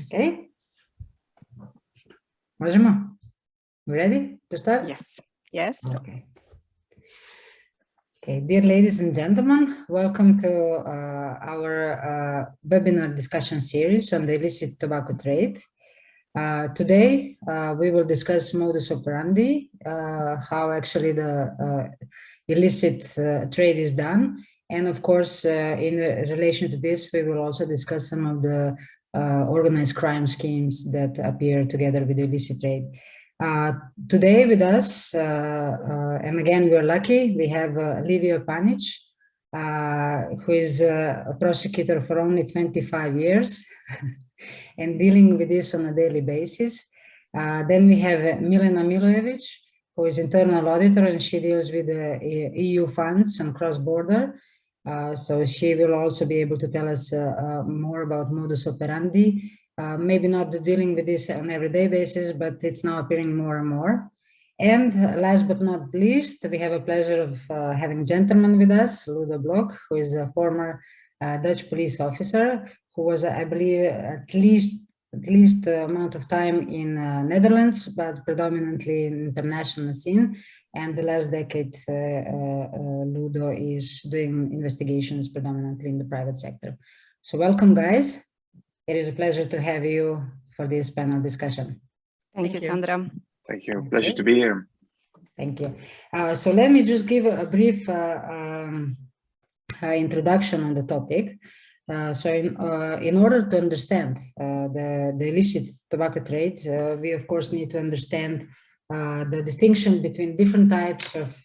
Okay. Możemy? We ready to start? Yes. Yes. Okay. Okay, dear ladies and gentlemen, welcome to our webinar discussion series on the illicit tobacco trade. Today, we will discuss modus operandi, how actually the illicit trade is done. And of course, in relation to this, we will also discuss some of the organized crime schemes that appear together with the illicit trade. Today with us, and again, we're lucky, we have Livio Panic, who is a prosecutor for only 25 years and dealing with this on a daily basis. Then we have Milena Milojevic, who is internal auditor, and she deals with the EU funds and cross-border. So she will also be able to tell us more about modus operandi. Maybe not dealing with this on an everyday basis, but it's now appearing more and more. And last but not least, we have a pleasure of having a gentleman with us, Ludo Blok, who is a former Dutch police officer, who was, I believe, at least amount of time in Netherlands, but predominantly in international scene. And the last decade, Ludo is doing investigations predominantly in the private sector. So welcome, guys. It is a pleasure to have you for this panel discussion. Thank you, Sandra. Thank you. Pleasure to be here. Thank you. So let me just give a brief introduction on the topic. So in order to understand the illicit tobacco trade, we of course need to understand the distinction between different types of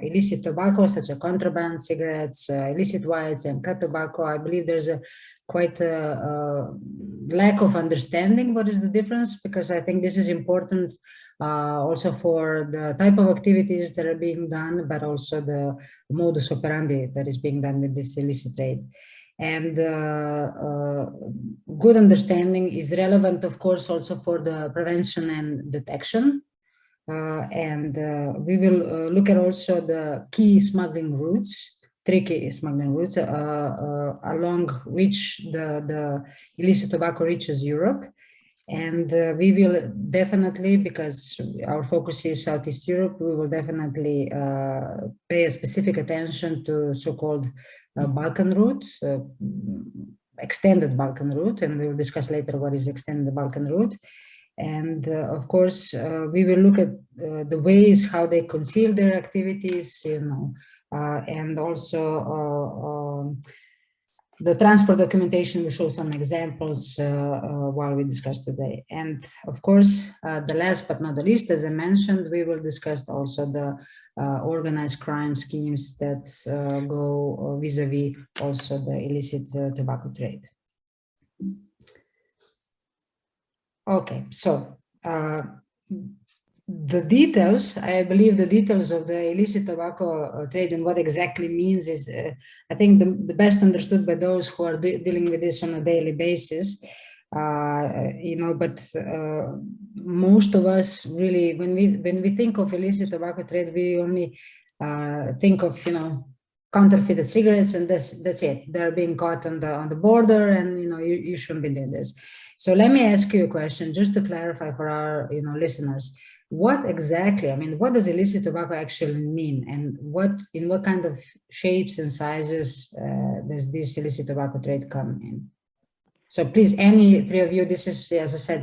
illicit tobacco, such as contraband, cigarettes, illicit whites, and cut tobacco. I believe there's a quite a lack of understanding what is the difference, because I think this is important also for the type of activities that are being done, but also the modus operandi that is being done with this illicit trade. And good understanding is relevant, of course, also for the prevention and detection. We will look at also the key smuggling routes, tricky smuggling routes along which the illicit tobacco reaches Europe. And we will definitely, because our focus is Southeast Europe, we will definitely pay a specific attention to so-called Balkan route, extended Balkan route, and we will discuss later what is extended Balkan route. And of course, we will look at the ways how they conceal their activities, you know, and also the transport documentation will show some examples while we discuss today. And of course, the last but not the least, as I mentioned, we will discuss also the organized crime schemes that go vis-a-vis also the illicit tobacco trade. Okay, so the details, I believe the details of the illicit tobacco trade and what exactly means is, I think, the best understood by those who are dealing with this on a daily basis. You know, but most of us really, when we think of illicit tobacco trade, we only think of, you know, counterfeited cigarettes, and that's it. They're being caught on the border, and you know, you shouldn't be doing this. So let me ask you a question just to clarify for our listeners. What exactly, I mean, what does illicit tobacco actually mean, and in what kind of shapes and sizes does this illicit tobacco trade come in? So please, any three of you, this is, as I said,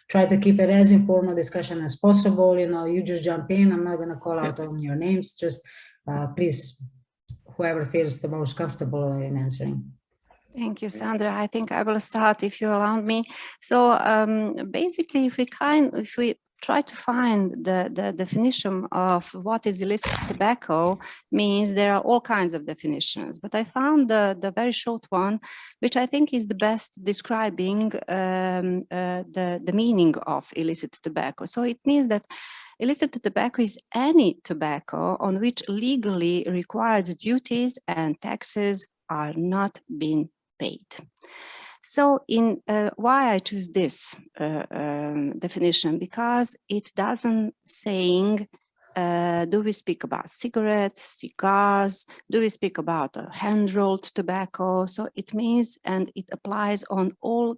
try to keep it as informal discussion as possible. You just jump in. I'm not going to call out on your names. Just please, whoever feels the most comfortable in answering. Thank you, Sandra. I think I will start if you allow me. So basically, if we try to find the definition of what is illicit tobacco means, there are all kinds of definitions, but I found the very short one, which I think is the best describing the meaning of illicit tobacco. So it means that illicit tobacco is any tobacco on which legally required duties and taxes are not being paid. So why I choose this definition? Because it doesn't saying, do we speak about cigarettes, cigars, do we speak about hand-rolled tobacco? So it means, and it applies on all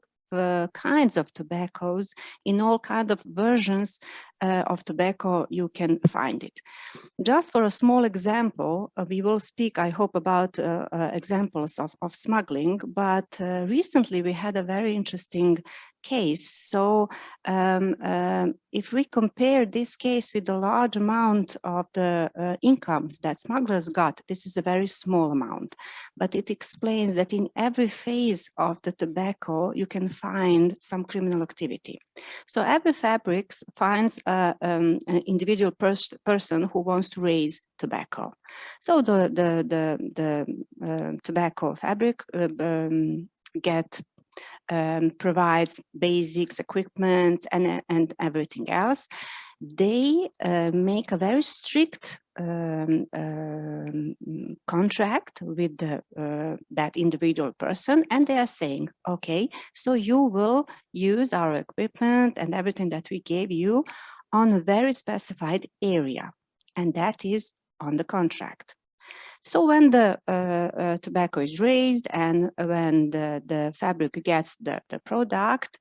kinds of tobaccos, in all kinds of versions of tobacco, you can find it. Just for a small example, we will speak, I hope, about examples of smuggling, but recently we had a very interesting case. So if we compare this case with the large amount of the incomes that smugglers got, this is a very small amount, but it explains that in every phase of the tobacco, you can find some criminal activity. So every fabric finds an individual person who wants to raise tobacco. So the tobacco fabric provides basics, equipment, and everything else. They make a very strict contract with that individual person, and they are saying, okay, so you will use our equipment and everything that we gave you on a very specified area, and that is on the contract. So when the tobacco is raised and when the fabric gets the product,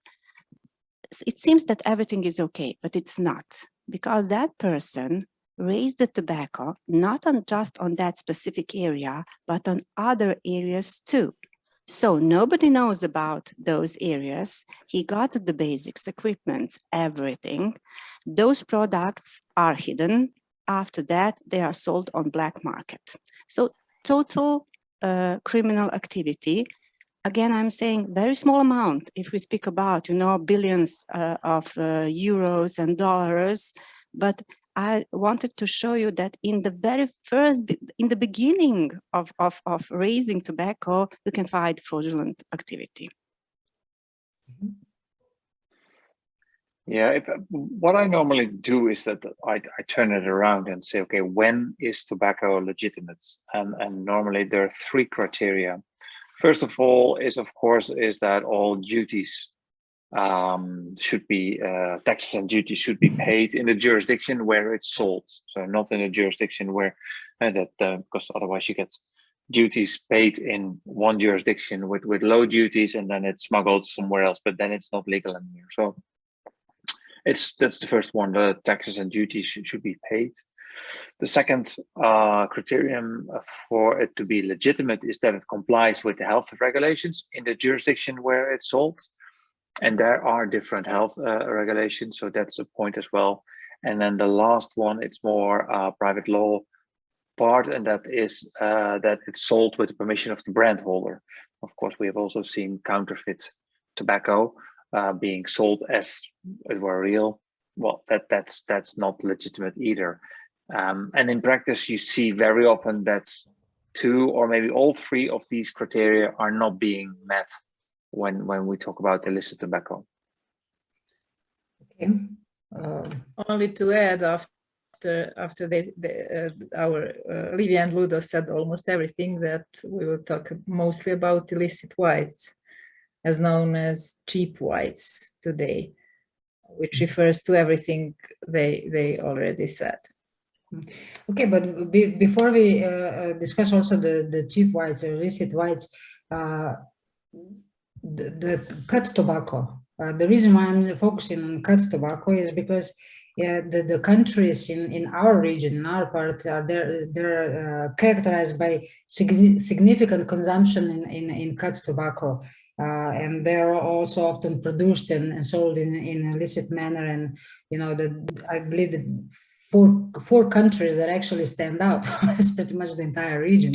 it seems that everything is okay, but it's not, because that person raised the tobacco not just on that specific area, but on other areas too. So nobody knows about those areas. He got the basics, equipment, everything. Those products are hidden. After that, they are sold on black market. So total criminal activity. Again, I'm saying very small amount. If we speak about, billions of euros and dollars, but I wanted to show you that in the beginning of raising tobacco, you can find fraudulent activity. Yeah, what I normally do is that I turn it around and say, okay, when is tobacco legitimate? And normally there are three criteria. First of all, is that all duties should be taxes and duties should be paid in the jurisdiction where it's sold. So not in a jurisdiction where because otherwise you get duties paid in one jurisdiction with low duties and then it's smuggled somewhere else, but then it's not legal anymore. So that's the first one. The taxes and duties should be paid. The second criterion for it to be legitimate is that it complies with the health regulations in the jurisdiction where it's sold. And there are different health regulations, so that's a point as well. And then the last one, it's more private law part, and that is that it's sold with the permission of the brand holder. Of course, we have also seen counterfeit tobacco being sold as it were real. Well, that's not legitimate either. And in practice, you see very often that two or maybe all three of these criteria are not being met when we talk about illicit tobacco. Okay. Only to add, after our Livia and Ludo said almost everything, that we will talk mostly about illicit whites, as known as cheap whites today, which refers to everything they already said. Okay, but before we discuss also the cheap whites or illicit whites, the cut tobacco. The reason why I'm focusing on cut tobacco is because the countries in our region, in our part, they're characterized by significant consumption in cut tobacco, and they're also often produced and sold in an illicit manner. And I believe that four countries that actually stand out. It's pretty much the entire region,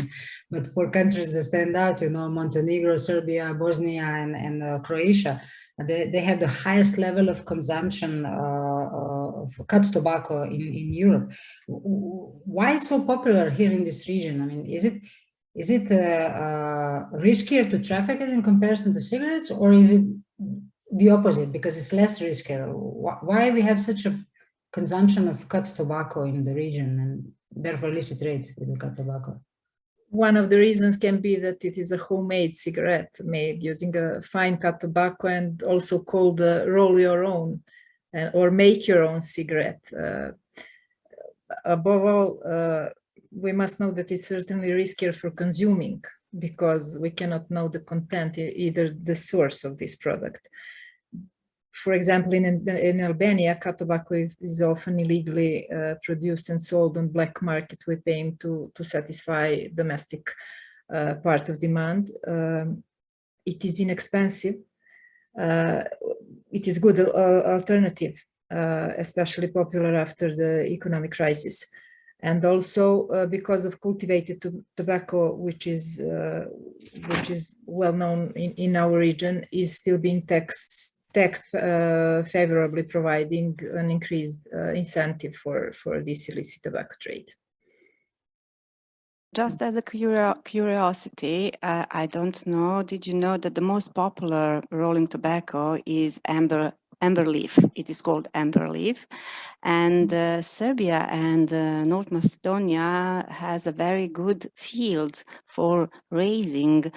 but four countries that stand out, Montenegro, Serbia, Bosnia, and Croatia. They have the highest level of consumption of cut tobacco in Europe. Why it's so popular here in this region? I mean, is it riskier to traffic it in comparison to cigarettes, or is it the opposite because it's less riskier? Why we have such a consumption of cut tobacco in the region and therefore illicit trade with the cut tobacco? One of the reasons can be that it is a homemade cigarette made using a fine cut tobacco, and also called roll your own or make your own cigarette. Above all, we must know that it's certainly riskier for consuming because we cannot know the content, either the source of this product. For example, in Albania, cut tobacco is often illegally produced and sold on black market with aim to satisfy domestic part of demand. It is inexpensive. It is good alternative, especially popular after the economic crisis. And also because of cultivated tobacco, which is well known in our region, is still being taxed favorably, providing an increased incentive for this illicit tobacco trade. Just as a curiosity, I don't know, did you know that the most popular rolling tobacco is amber leaf? It is called amber leaf. And Serbia and North Macedonia has a very good field for raising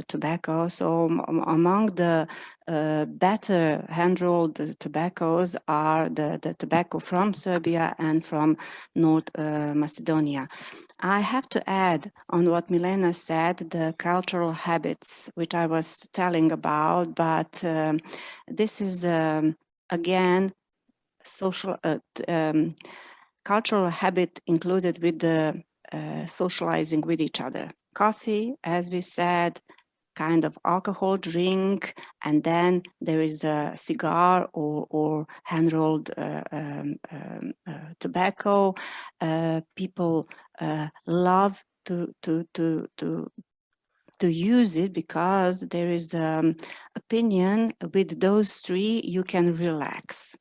tobacco. So among the better hand-rolled tobaccos are the tobacco from Serbia and from North Macedonia. I have to add on what Milena said, the cultural habits, which I was telling about, but this is again social cultural habit included with the socializing with each other. Coffee, as we said, kind of alcohol drink, and then there is a cigar or hand-rolled tobacco. People love to use it because there is opinion with those three you can relax.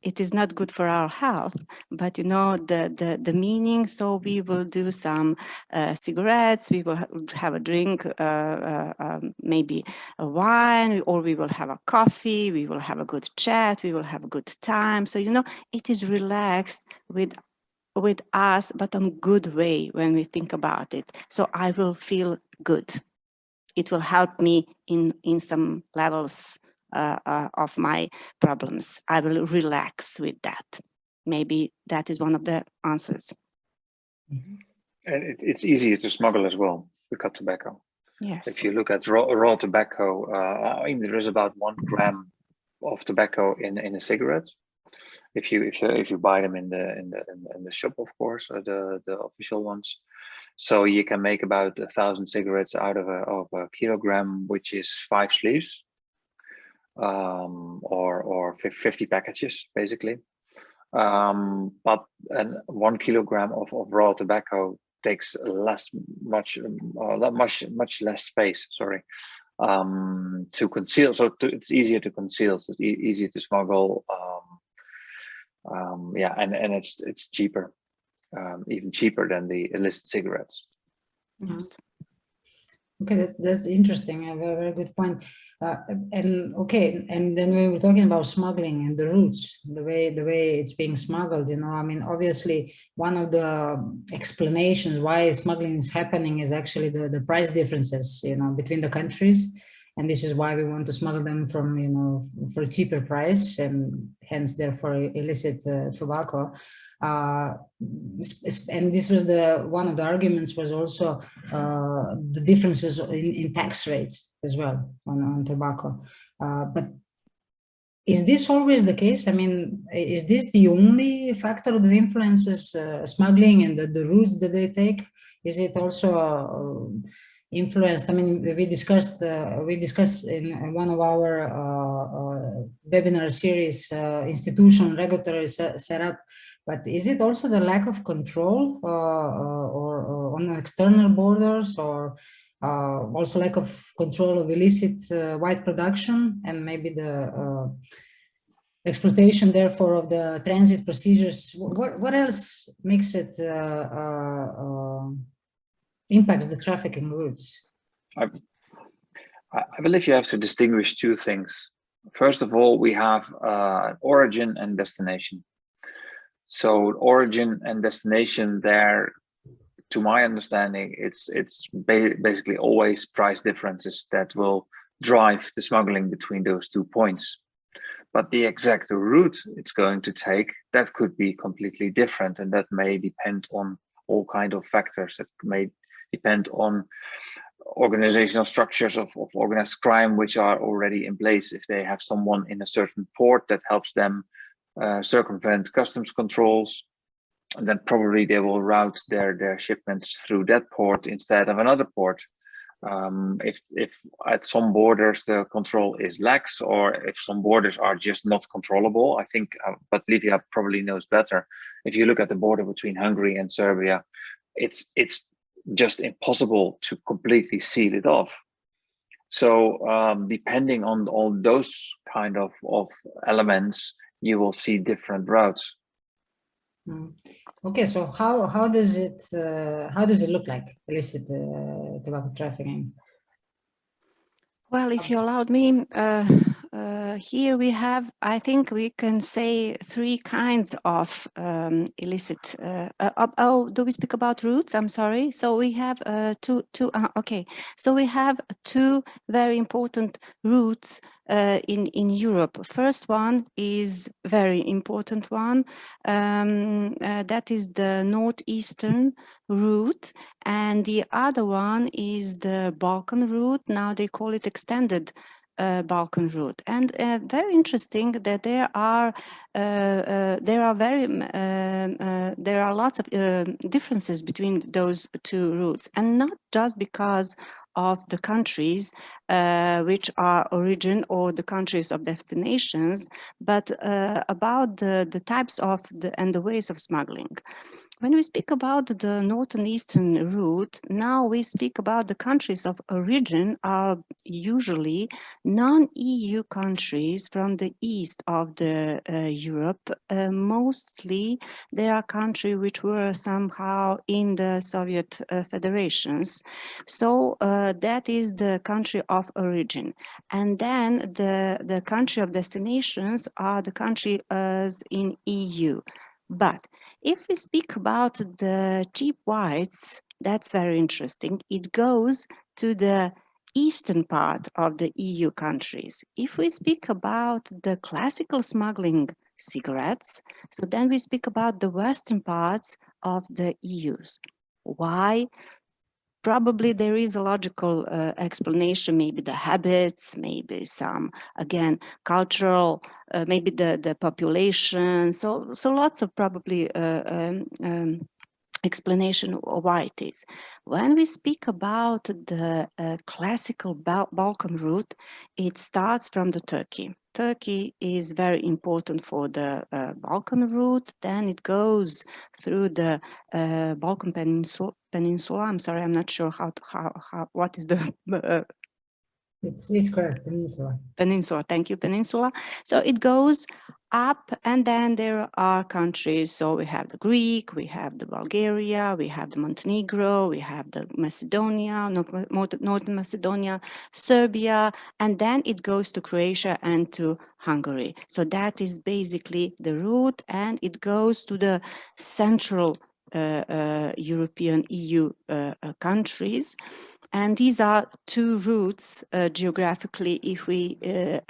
It is not good for our health, but you know the meaning. So we will do some cigarettes, we will have a drink, maybe a wine, or we will have a coffee, we will have a good chat, we will have a good time. So, you know, it is relaxed with us, but on good way when we think about it. So I will feel good. It will help me in some levels of my problems. I will relax with that. Maybe that is one of the answers. And it's easier to smuggle as well, the cut tobacco. Yes. If you look at raw tobacco, I mean, there is about 1 gram of tobacco in a cigarette. If you buy them in the shop, of course, the official ones. So you can make about 1,000 cigarettes out of a kilogram, which is 5 sleeves, or 50 packages, basically. But 1 kilogram of raw tobacco takes much less space. Sorry, to conceal. So it's easier to conceal. So it's easier to smuggle. Yeah, and it's cheaper, even cheaper than the illicit cigarettes. Yes. Okay, that's interesting. A very good point. And then we were talking about smuggling and the routes, the way it's being smuggled. You know, I mean, obviously, one of the explanations why smuggling is happening is actually the price differences, you know, between the countries, and this is why we want to smuggle them from, you know, for a cheaper price, and hence therefore illicit tobacco. And this was one of the arguments was also the differences in tax rates as well on tobacco. But is this always the case? I mean, is this the only factor that influences smuggling and the routes that they take? Is it also influenced? I mean, we discussed in one of our webinar series, institutional regulatory setup. But is it also the lack of control or on external borders, or also lack of control of illicit white production, and maybe the exploitation, therefore, of the transit procedures? What else makes it impacts the trafficking routes? I believe you have to distinguish two things. First of all, we have origin and destination. So origin and destination there, to my understanding, it's basically always price differences that will drive the smuggling between those 2 points. But the exact route it's going to take, that could be completely different, and that may depend on all kinds of factors. That may depend on organizational structures of organized crime, which are already in place. If they have someone in a certain port that helps them circumvent customs controls, and then probably they will route their shipments through that port instead of another port. If at some borders the control is lax, or if some borders are just not controllable, I think, but Livia probably knows better. If you look at the border between Hungary and Serbia, it's just impossible to completely seal it off. So depending on all those kind of elements, you will see different routes. Okay, so how does it look like, illicit tobacco trafficking? Well, if you allowed me, here we have, I think we can say 3 kinds of illicit. Do we speak about routes? I'm sorry. So we have okay. So we have 2 very important routes in Europe. First one is very important one. That is the northeastern route, and the other one is the Balkan route. Now they call it extended Balkan route, and very interesting that there are lots of differences between those 2 routes, and not just because of the countries which are origin or the countries of destinations, but about the types of and the ways of smuggling. When we speak about the northern eastern route, now we speak about the countries of origin are usually non-EU countries from the east of the Europe. Mostly they are countries which were somehow in the Soviet federations. So that is the country of origin. And then the country of destinations are the countries in EU. But if we speak about the cheap whites, that's very interesting. It goes to the eastern part of the EU countries. If we speak about the classical smuggling cigarettes, so then we speak about the western parts of the EUs. Why? Probably there is a logical explanation, maybe the habits, maybe some, again, cultural, maybe the population. So lots of probably explanation why it is. When we speak about the classical Balkan route, it starts from the Turkey. Turkey is very important for the Balkan route. Then it goes through the Balkan Peninsula. I'm sorry, I'm not sure what is the It's correct, peninsula. Peninsula, thank you, peninsula. So it goes up, and then there are countries. So we have the Greek, we have the Bulgaria, we have the Montenegro, we have the Macedonia, Northern Macedonia, Serbia, and then it goes to Croatia and to Hungary. So that is basically the route, and it goes to the central European EU countries. And these are 2 routes geographically, if we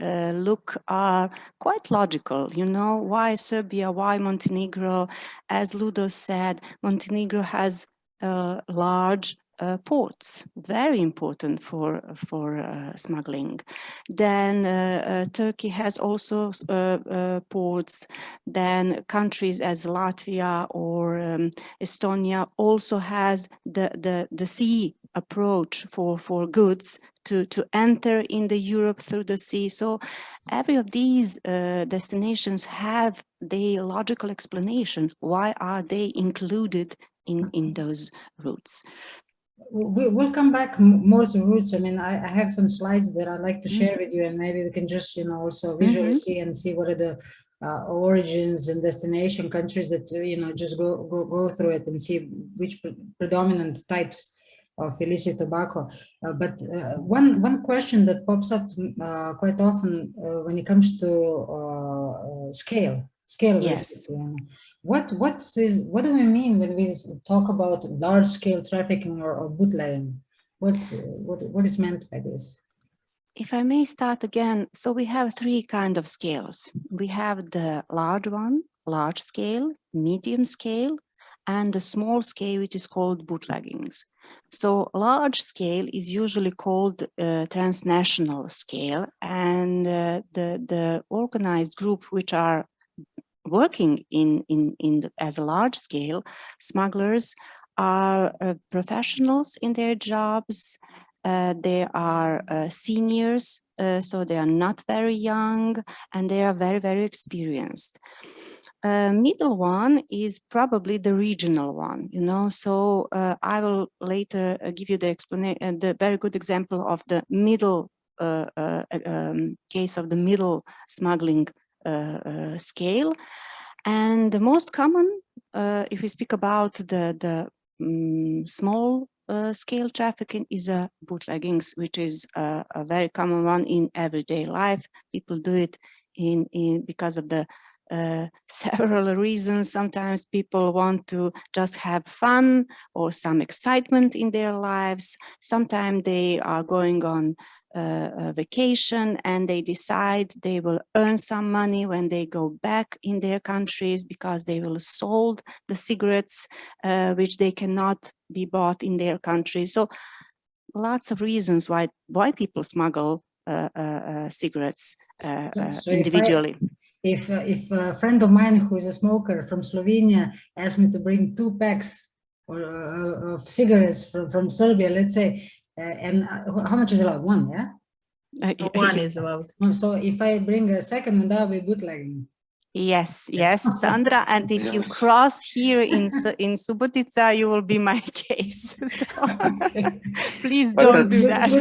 look, are quite logical. You know, why Serbia, why Montenegro? As Ludo said, Montenegro has large ports, very important for smuggling. Then Turkey has also ports. Then countries as Latvia or Estonia also has the sea approach for goods to enter in the Europe through the sea. So every of these destinations have the logical explanation. Why are they included in those routes? We'll come back more to routes. I mean, I have some slides that I'd like to share with you, and maybe we can just, also visually see what are the origins and destination countries that, just go through it and see which predominant types of illicit tobacco. But one question that pops up quite often when it comes to scale. Yes. What do we mean when we talk about large scale trafficking or bootlegging? What is meant by this? If I may start again, so we have 3 kinds of scales. We have the large one, large scale, medium scale, and the small scale, which is called bootleggings. So large scale is usually called transnational scale, and the organized group which are working as a large scale smugglers are professionals in their jobs. They are seniors, so they are not very young, and they are very, very experienced. Middle one is probably the regional one, you know. So I will later give you the explanation, the very good example of the middle case of the middle smuggling scale. And the most common, if we speak about the small scale trafficking, is bootleggings, which is a very common one in everyday life. People do it because of the several reasons. Sometimes people want to just have fun or some excitement in their lives. Sometimes they are going on a vacation and they decide they will earn some money when they go back in their countries because they will sold the cigarettes which they cannot be bought in their country. So lots of reasons why people smuggle cigarettes So individually. If a friend of mine who is a smoker from Slovenia asked me to bring 2 packs of cigarettes from Serbia, let's say, and how much is allowed? 1, yeah? One is allowed. So if I bring a second one, that will be bootlegging. Yes, Sandra. And if you cross here in Subotica, you will be my case. So please don't do that.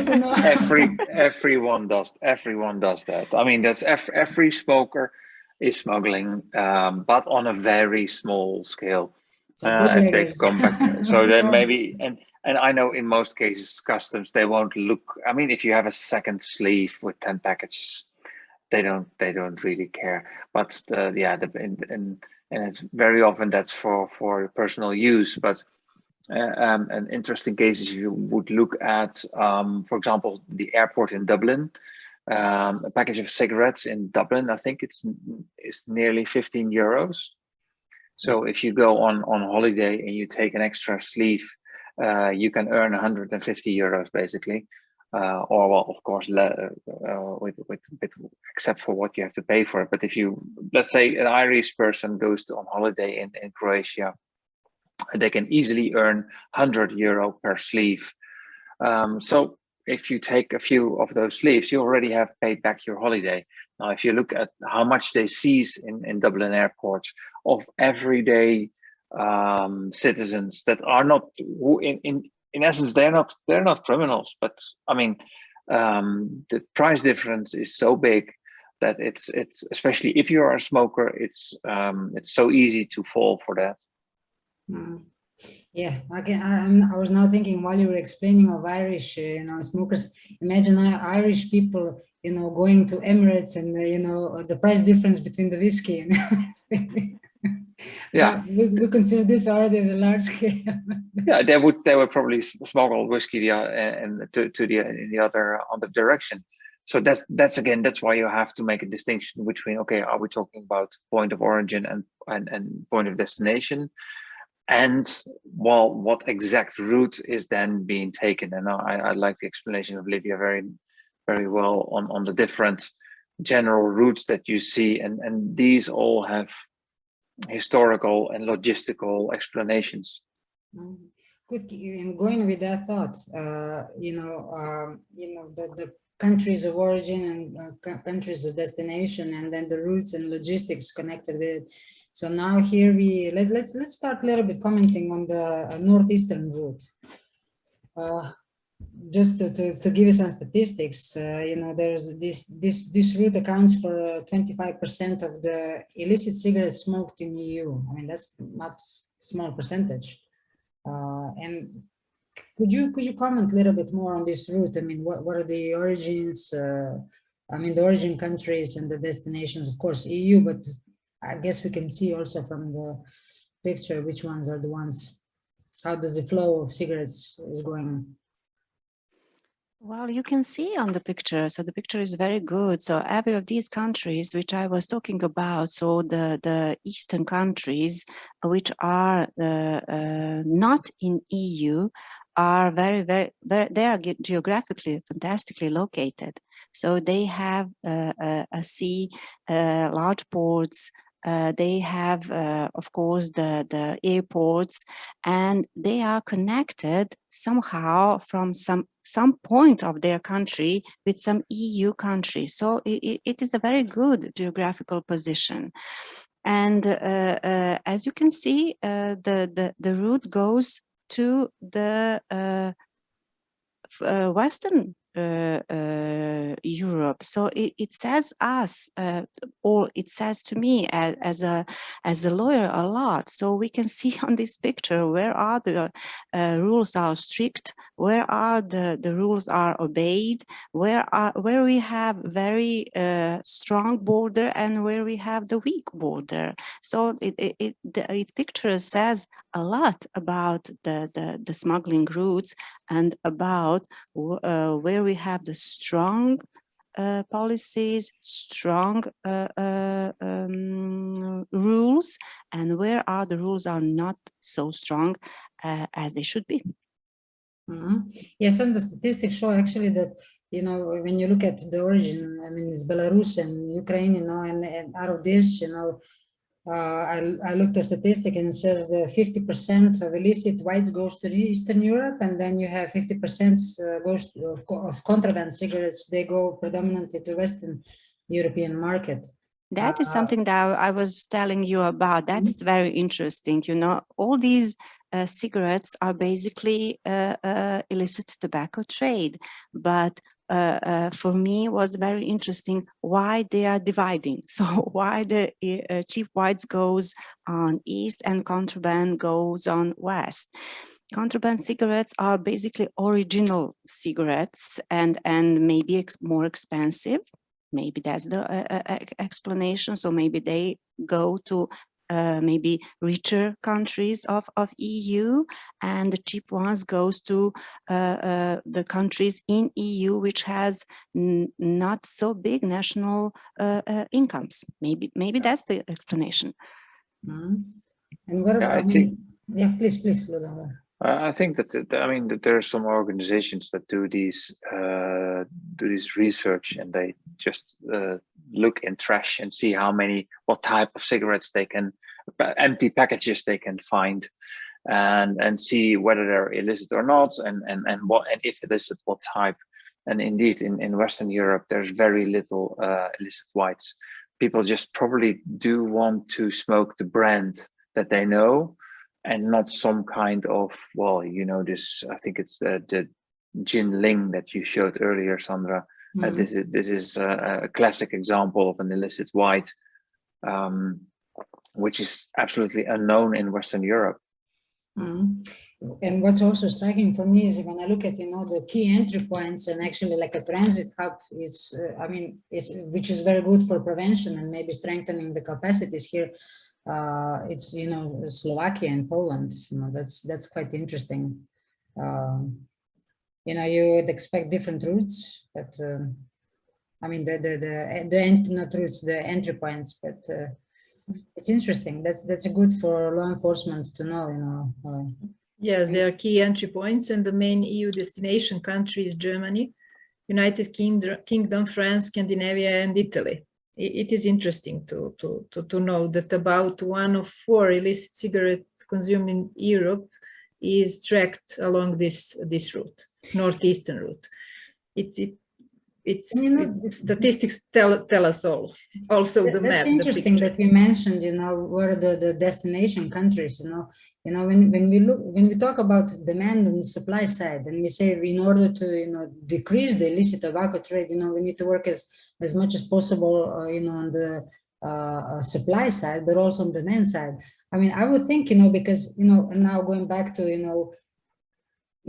Everyone does that. I mean, that's every smoker is smuggling, but on a very small scale. So if they come back, so then maybe and I know in most cases customs, they won't look. I mean, if you have a second sleeve with 10 packages, they don't really care. But and it's very often that's for personal use. But an interesting case is if you would look at, for example, the airport in Dublin. A package of cigarettes in Dublin, I think it's nearly 15 euros. So if you go on holiday and you take an extra sleeve, you can earn 150 euros basically, or well, of course, with except for what you have to pay for it. But if you, let's say, an Irish person goes on holiday in Croatia, they can easily earn 100 euro per sleeve. So if you take a few of those sleeves, you already have paid back your holiday. Now, if you look at how much they seize in Dublin airport of everyday citizens that are not, who in essence, they're not criminals, but I mean, the price difference is so big that it's especially if you are a smoker, it's so easy to fall for that. Yeah, I was now thinking while you were explaining of Irish, smokers. Imagine Irish people, going to Emirates and the price difference between the whiskey and everything. Yeah, we consider this already as a large scale. Yeah, they would probably smuggle whiskey in the other direction. So that's why you have to make a distinction between, okay, are we talking about point of origin and point of destination? And well, what exact route is then being taken? And I like the explanation of Livia very, very well on the different general routes that you see, and these all have historical and logistical explanations. Good. And going with that thought, the countries of origin and countries of destination, and then the routes and logistics connected with it. So now here let's start a little bit commenting on the northeastern route. Just to give you some statistics, there's this route accounts for 25% of the illicit cigarettes smoked in EU. I mean, that's not small percentage. And could you comment a little bit more on this route? I mean, what are the origins? I mean, the origin countries and the destinations, of course, EU, but I guess we can see also from the picture which ones are the ones. How does the flow of cigarettes is going? Well, you can see on the picture, so the picture is very good. So every of these countries which I was talking about, so the eastern countries which are not in EU, are they are geographically fantastically located. So they have a sea, large ports. They have, of course, the airports, and they are connected somehow from some point of their country with some EU country. So it is a very good geographical position. And as you can see, the route goes to the Western Europe. So it says us, or it says to me as a lawyer a lot. So we can see on this picture where are the rules are strict, where are the rules are obeyed, where we have very strong border and where we have the weak border. So the picture says a lot about the smuggling routes and about where we have the strong policies, strong rules, and where are the rules are not so strong as they should be. Mm-hmm. Yes, and the statistics show actually that, you know, when you look at the origin, I mean, it's Belarus and Ukraine, you know, and out of this, you know, I looked at statistic and it says the 50% of illicit whites goes to Eastern Europe, and then you have 50% goes to, of contraband cigarettes. They go predominantly to Western European market. That is something that I was telling you about. That is very interesting. You know, all these cigarettes are basically illicit tobacco trade, but for me was very interesting why they are dividing. So why the cheap whites goes on east and contraband goes on west. Contraband cigarettes are basically original cigarettes and maybe more expensive. Maybe that's the explanation. So maybe they go to maybe richer countries of EU, and the cheap ones goes to the countries in EU which has not so big national incomes. Maybe that's the explanation. Mm-hmm. And what about? I think. Yeah, please, Lola. I think that that there are some organizations that do these research, and they just look in trash and see what type of cigarettes they can, empty packages they can find, and see whether they're illicit or not, and if illicit, what type. And indeed, in Western Europe, there's very little illicit whites. People just probably do want to smoke the brand that they know, and not some kind of, well, you know, this, I think it's the Jin Ling that you showed earlier, Sandra. Mm-hmm. This is a classic example of an illicit white, which is absolutely unknown in Western Europe. Mm-hmm. And what's also striking for me is when I look at, you know, the key entry points, and actually like a transit hub is, which is very good for prevention and maybe strengthening the capacities here. It's, you know, Slovakia and Poland, you know, that's quite interesting. You know, you would expect different routes, but I mean, not routes, the entry points, but it's interesting. That's a good for law enforcement to know, you know. Yes, there are key entry points, and the main EU destination countries: Germany, United Kingdom, France, Scandinavia, and Italy. It is interesting to know that about 1 of 4 illicit cigarettes consumed in Europe is tracked along this route, northeastern route. Statistics tell us all. Also the map. That's interesting that we mentioned, you know, where the destination countries, you know, when we talk about demand and supply side, and we say in order to, you know, decrease the illicit tobacco trade, you know, we need to work as much as possible, you know, on the supply side, but also on the demand side. I mean, I would think, you know, because, you know, and now going back to, you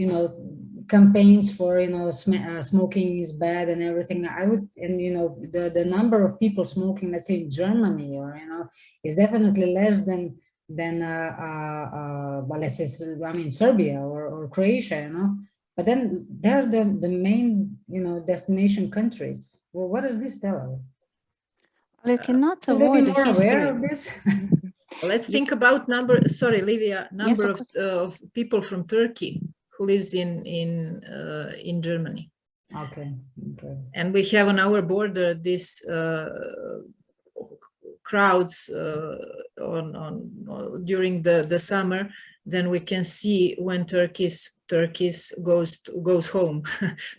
know, campaigns for, you know, smoking is bad and everything. And you know, the number of people smoking, let's say in Germany, or, you know, is definitely less than well, let's say, I mean, Serbia or Croatia, you know. But then they're the main, you know, destination countries. Well, what does this tell us? You cannot avoid the history. Of this? Let's think about number. Sorry, Livia. Number of people from Turkey lives in Germany. Okay. Okay. And we have on our border this crowds during the summer. Then we can see when turkeys goes home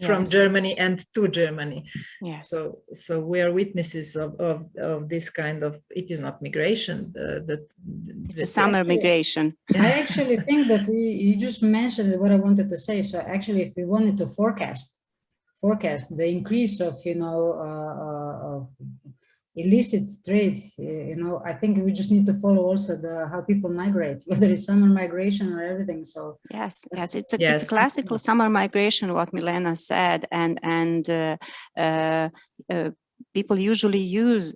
from Yes. Germany and to Germany. Yes. So we are witnesses of this kind of, it is not migration, It's a summer migration. I actually think that you just mentioned what I wanted to say. So actually, if we wanted to forecast the increase of, of illicit trade, I think we just need to follow also how people migrate, whether it's summer migration or everything. So yes, it's a classical summer migration, what Milena said, and people usually use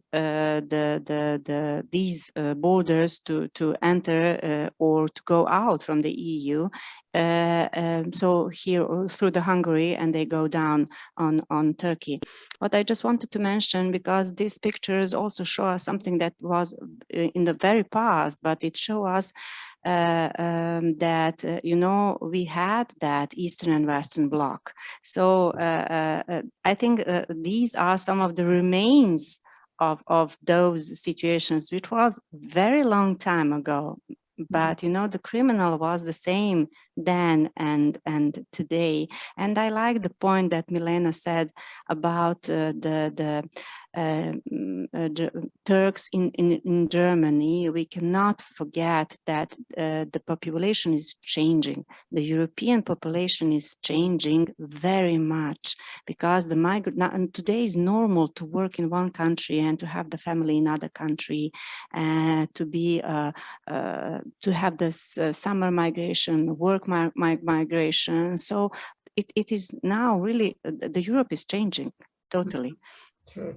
these borders to enter or to go out from the EU. So here through the Hungary, and they go down on Turkey. What I just wanted to mention, because these pictures also show us something that was in the very past, but it shows us that we had that Eastern and Western bloc. So I think these are some of the remains of those situations, which was very long time ago. But the criminal was the same then and today. And I like the point that Milena said about the Turks in Germany. We cannot forget that the population is changing. The European population is changing very much, because the migrant today is normal to work in one country and to have the family in another country, to be to have this summer migration, work migration. So it is now really, the Europe is changing totally. True.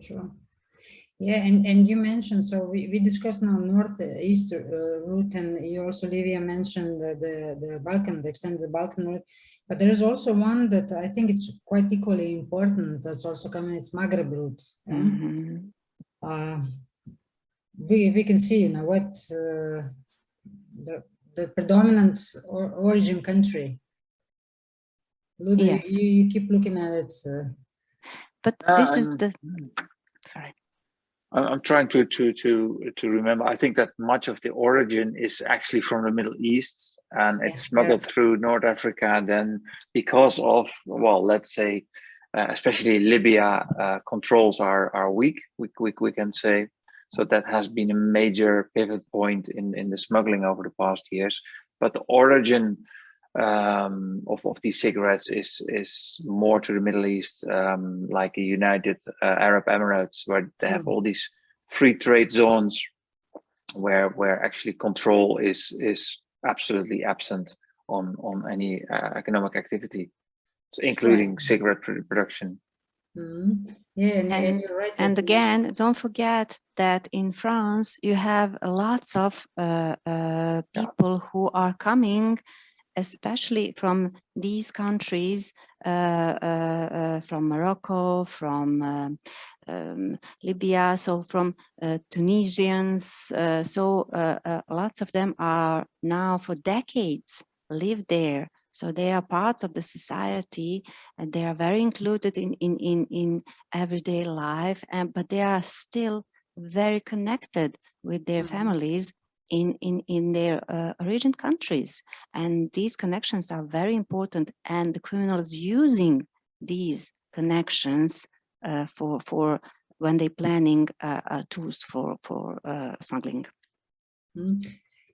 Yeah, and you mentioned, so we discussed now northeast route, and you also, Livia, mentioned the Balkan, the extended Balkan route. But there is also one that I think it's quite equally important that's also coming, it's Maghreb route. We can see what the predominant origin country. Ludo, Yes. you keep looking at it. But this is the, sorry. I'm trying to remember. I think that much of the origin is actually from the Middle East, and it's smuggled through North Africa. And then because of, well, let's say, especially Libya, controls are weak, we can say. So that has been a major pivot point in the smuggling over the past years. But the origin of these cigarettes is more to the Middle East, like the United Arab Emirates, where they have all these free trade zones where actually control is absolutely absent on any economic activity, including cigarette production. Yeah, and you're right. And again, don't forget that in France you have lots of people who are coming, especially from these countries, from Morocco, from Libya, so from Tunisians. So lots of them are now for decades live there. So they are parts of the society, and they are very included in everyday life, but they are still very connected with their families in their origin countries. And these connections are very important, and the criminals using these connections for when they're planning tools for smuggling.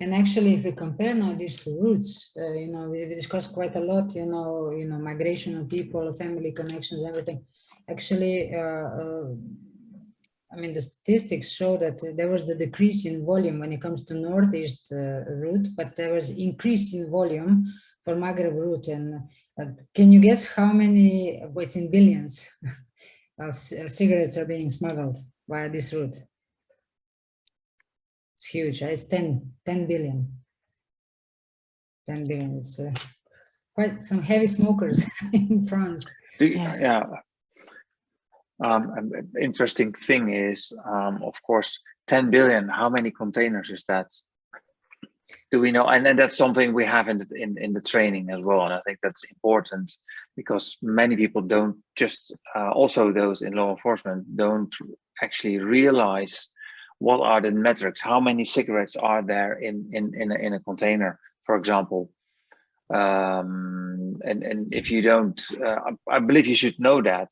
And actually, if we compare now these two routes, we discussed quite a lot, migration of people, family connections, everything. Actually, I mean, the statistics show that there was the decrease in volume when it comes to northeast route, but there was increase in volume for Maghreb route. And can you guess how many, it's in billions of cigarettes are being smuggled via this route? It's huge. It's 10 billion. 10 billion. It's quite some heavy smokers in France. Yes. Yeah. An interesting thing is, of course, 10 billion. How many containers is that? Do we know? And then that's something we have in the training as well. And I think that's important because many people don't just, also those in law enforcement, don't actually realize what are the metrics, how many cigarettes are there in a container, for example. And if you don't, I believe you should know that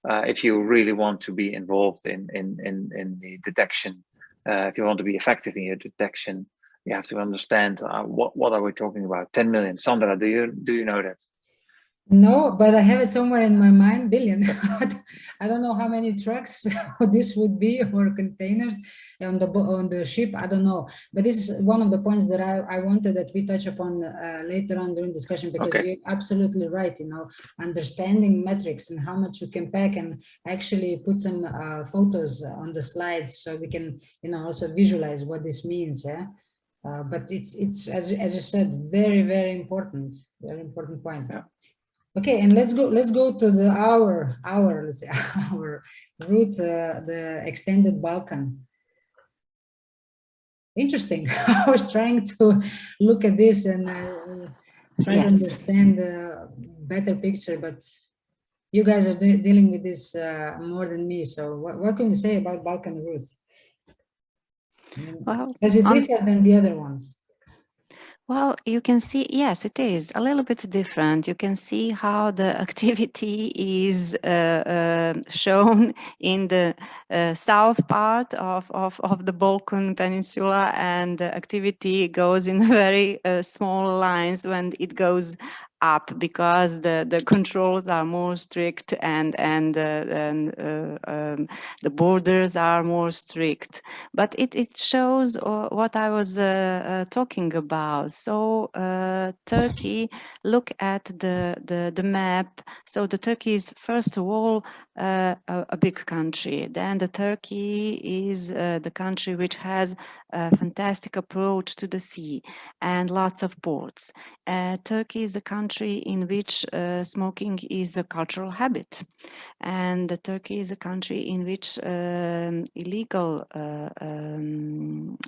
if you really want to be involved in the detection, if you want to be effective in your detection, you have to understand what are we talking about. 10 million. Sandra, do you know that? No, but I have it somewhere in my mind, billion. I don't know how many trucks this would be or containers on the ship. I don't know. But this is one of the points that I wanted that we touch upon later on during discussion, because Okay. you're absolutely right. You know, understanding metrics and how much you can pack, and actually put some photos on the slides so we can, you know, also visualize what this means. Yeah. But it's as you said, very important point. Yeah. Okay, and let's go to the our let's say our route, the extended Balkan. Interesting. I was trying to look at this and try to understand a better picture, but you guys are dealing with this more than me. So what can we say about Balkan routes? Well, does it differ than the other ones? Well, you can see, yes, it is a little bit different. You can see how the activity is shown in the south part of the Balkan Peninsula, and the activity goes in very small lines when it goes up, because the controls are more strict and the borders are more strict. But it shows what I was talking about. So Turkey, look at the map. So the Turkey is first of all a big country. Then the Turkey is the country which has a fantastic approach to the sea and lots of ports. Turkey is a country in which smoking is a cultural habit, and Turkey is a country in which illegal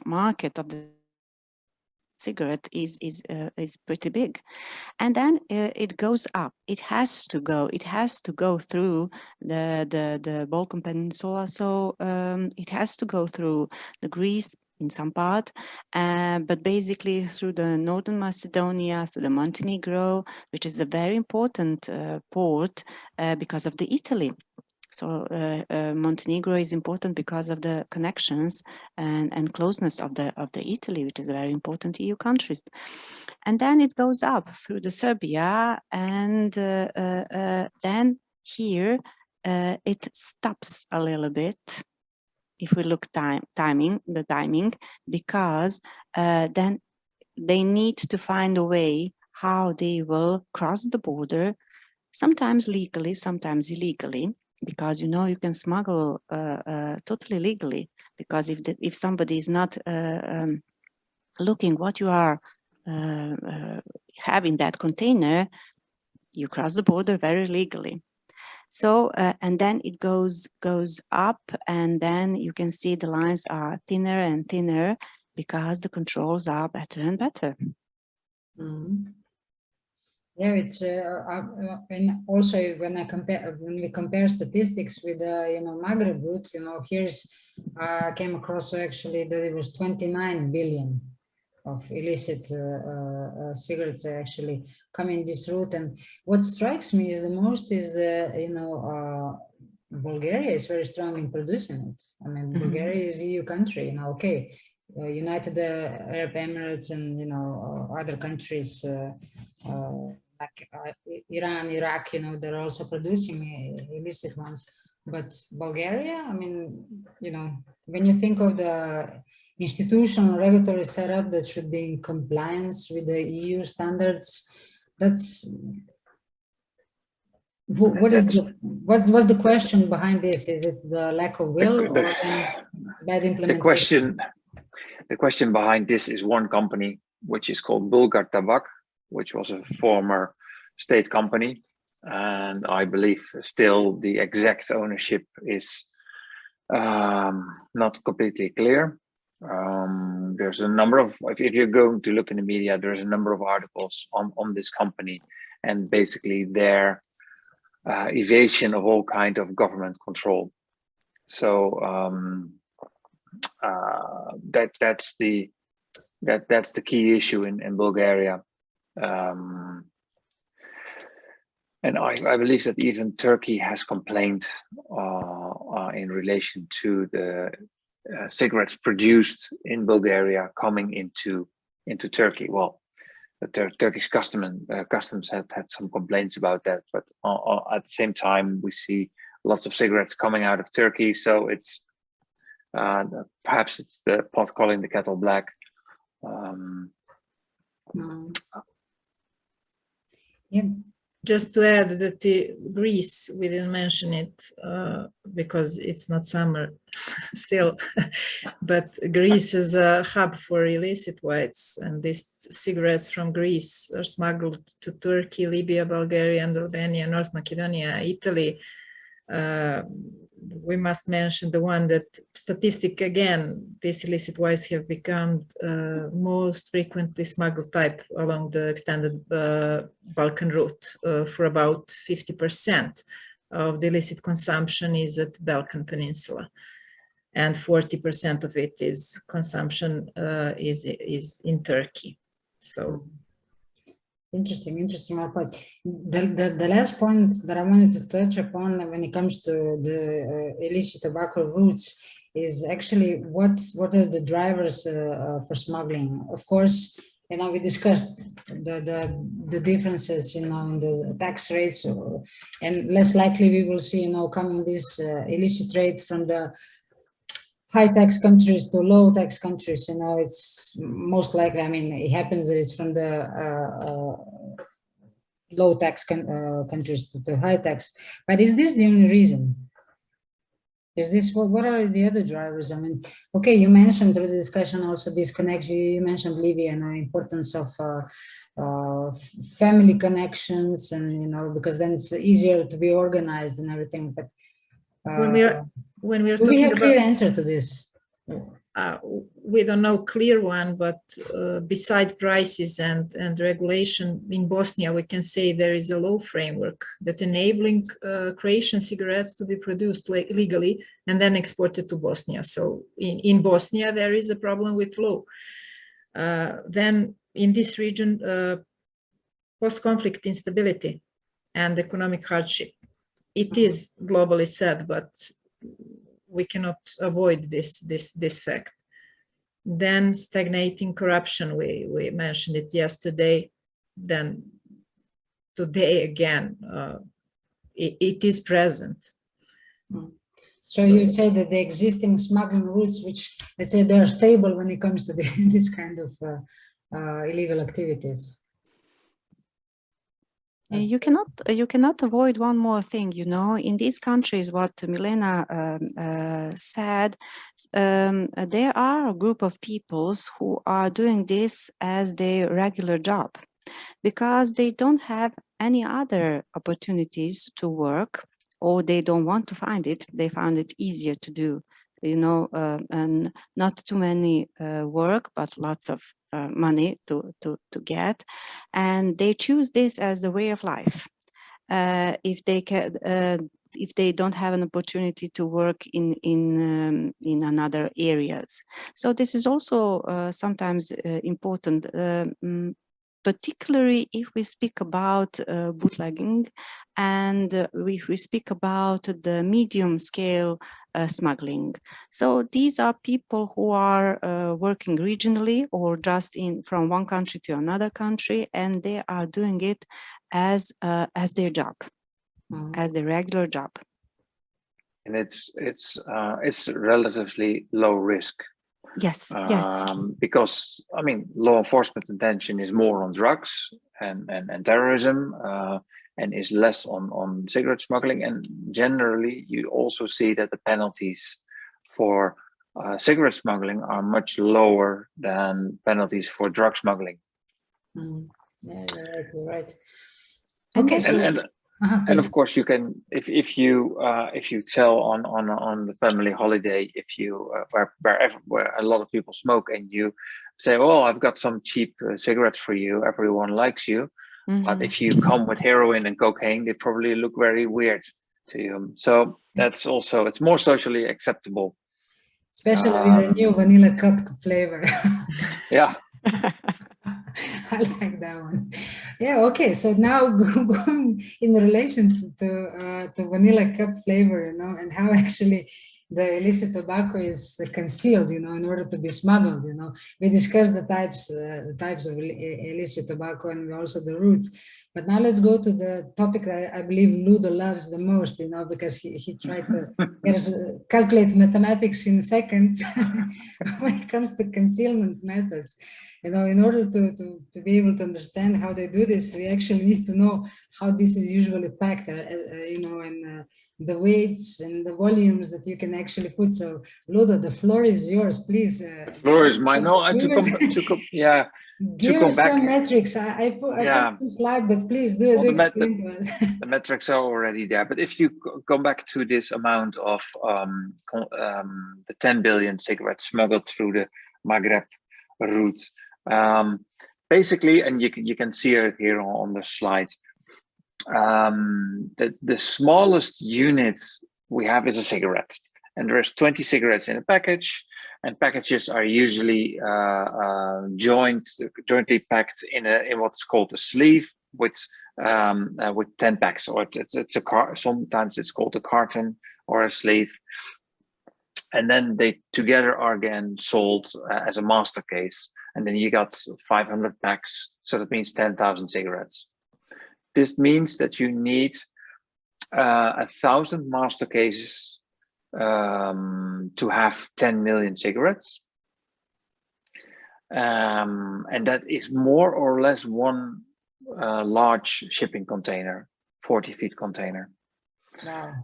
market of the cigarette is pretty big. And then it goes up. It has to go through the Balkan Peninsula. So it has to go through the Greece in some part, but basically through the Northern Macedonia, through the Montenegro, which is a very important port because of the Italy. So Montenegro is important because of the connections and closeness of the Italy, which is a very important EU country. And then it goes up through the Serbia, and then here it stops a little bit. If we look timing, because then they need to find a way how they will cross the border, sometimes legally, sometimes illegally, because you know you can smuggle totally legally, because if somebody is not looking what you are have in that container, you cross the border very legally. So and then it goes up, and then you can see the lines are thinner and thinner because the controls are better and better. Mm-hmm. Yeah, it's and also when we compare statistics with you know, Maghreb route, you know, here's came across actually that it was 29 billion of illicit cigarettes actually coming this route. And what strikes me is the most is the, you know, Bulgaria is very strong in producing it. I mean, Bulgaria is EU country, you know, okay, United Arab Emirates and, you know, other countries like Iran, Iraq, you know, they're also producing illicit ones. But Bulgaria, I mean, you know, when you think of the institutional regulatory setup that should be in compliance with the EU standards, that's what's the question behind this? Is it the lack of will or bad implementation? The question behind this is one company, which is called Bulgar Tabak, which was a former state company, and I believe still the exact ownership is not completely clear. there's a number of, if you're going to look in the media, there's a number of articles on this company and basically their evasion of all kind of government control. So that's the key issue in Bulgaria. And I believe that even Turkey has complained in relation to the cigarettes produced in Bulgaria coming into Turkey. Well, the Turkish customs had some complaints about that, but at the same time we see lots of cigarettes coming out of Turkey. So it's perhaps it's the pot calling the kettle black. Yeah. Just to add that Greece, we didn't mention it because it's not summer still, but Greece is a hub for illicit whites, and these cigarettes from Greece are smuggled to Turkey, Libya, Bulgaria, and Albania, North Macedonia, Italy. We must mention the one that statistic again, these illicit whites have become most frequently smuggled type along the extended Balkan route. For about 50% of the illicit consumption is at Balkan Peninsula, and 40% of it is consumption is in Turkey. So. Interesting point. The last point that I wanted to touch upon when it comes to the illicit tobacco routes is actually what are the drivers for smuggling. Of course, you know, we discussed the differences, you know, in the tax rates, and less likely we will see, you know, coming this illicit trade from the high tax countries to low tax countries. You know, it's most likely, I mean, it happens that it's from the low tax countries to high tax. But is this the only reason? Is this what are the other drivers? I mean, okay, you mentioned through the discussion also this connection. You mentioned Livia and the importance of family connections, and you know, because then it's easier to be organized and everything. But when we're talking we have about clear answer to this? We don't know clear one, but beside prices and regulation in Bosnia, we can say there is a law framework that enabling Croatian cigarettes to be produced legally and then exported to Bosnia. So in Bosnia, there is a problem with law. Then in this region, post-conflict instability and economic hardship. It is globally sad, but we cannot avoid this fact. Then stagnating corruption, we mentioned it yesterday. Then today again, it is present. So you say that the existing smuggling routes, which let's say they are stable when it comes to this kind of illegal activities. You cannot avoid one more thing, you know, in these countries, what Milena said, there are a group of peoples who are doing this as their regular job because they don't have any other opportunities to work, or they don't want to find it. They found it easier to do, you know, and not too many work, but lots of money to get, and they choose this as a way of life. If they don't have an opportunity to work in another areas, so this is also sometimes important. Particularly if we speak about bootlegging, and if we speak about the medium scale smuggling. So these are people who are working regionally or just from one country to another country, and they are doing it as their job, as their regular job. And it's relatively low risk. Yes, because I mean, law enforcement attention is more on drugs and terrorism, and is less on cigarette smuggling. And generally, you also see that the penalties for cigarette smuggling are much lower than penalties for drug smuggling. Yeah, you're right. Okay, And of course, you can if you tell on the family holiday, if you where a lot of people smoke, and you say, "Oh, I've got some cheap cigarettes for you. Everyone likes you." But if you come with heroin and cocaine, they probably look very weird to you. So that's also, it's more socially acceptable. Especially with the new vanilla cup flavor. Yeah. I like that one. Yeah, okay. So now going in relation to vanilla cup flavor, you know, and how actually the illicit tobacco is concealed, you know, in order to be smuggled, you know. We discussed the types of illicit tobacco and also the routes. But now let's go to the topic that I believe Ludo loves the most, you know, because he tried to calculate mathematics in seconds when it comes to concealment methods. You know, in order to be able to understand how they do this, we actually need to know how this is usually packed, you know, and the weights and the volumes that you can actually put. So Ludo, the floor is yours, please. The floor is mine. No, yeah. Give us some metrics. I put some slide, but please do it. The metrics are already there. But if you go back to this amount of the 10 billion cigarettes smuggled through the Maghreb route, basically, and you can see it here on the slide, the smallest unit we have is a cigarette, and there's 20 cigarettes in a package, and packages are usually jointly packed in what's called a sleeve with 10 packs, or it's a car. Sometimes it's called a carton or a sleeve, and then they together are again sold as a master case, and then you got 500 packs, so that means 10,000 cigarettes. This means that you need 1,000 master cases to have 10 million cigarettes, and that is more or less one large shipping container, 40 feet container. Wow.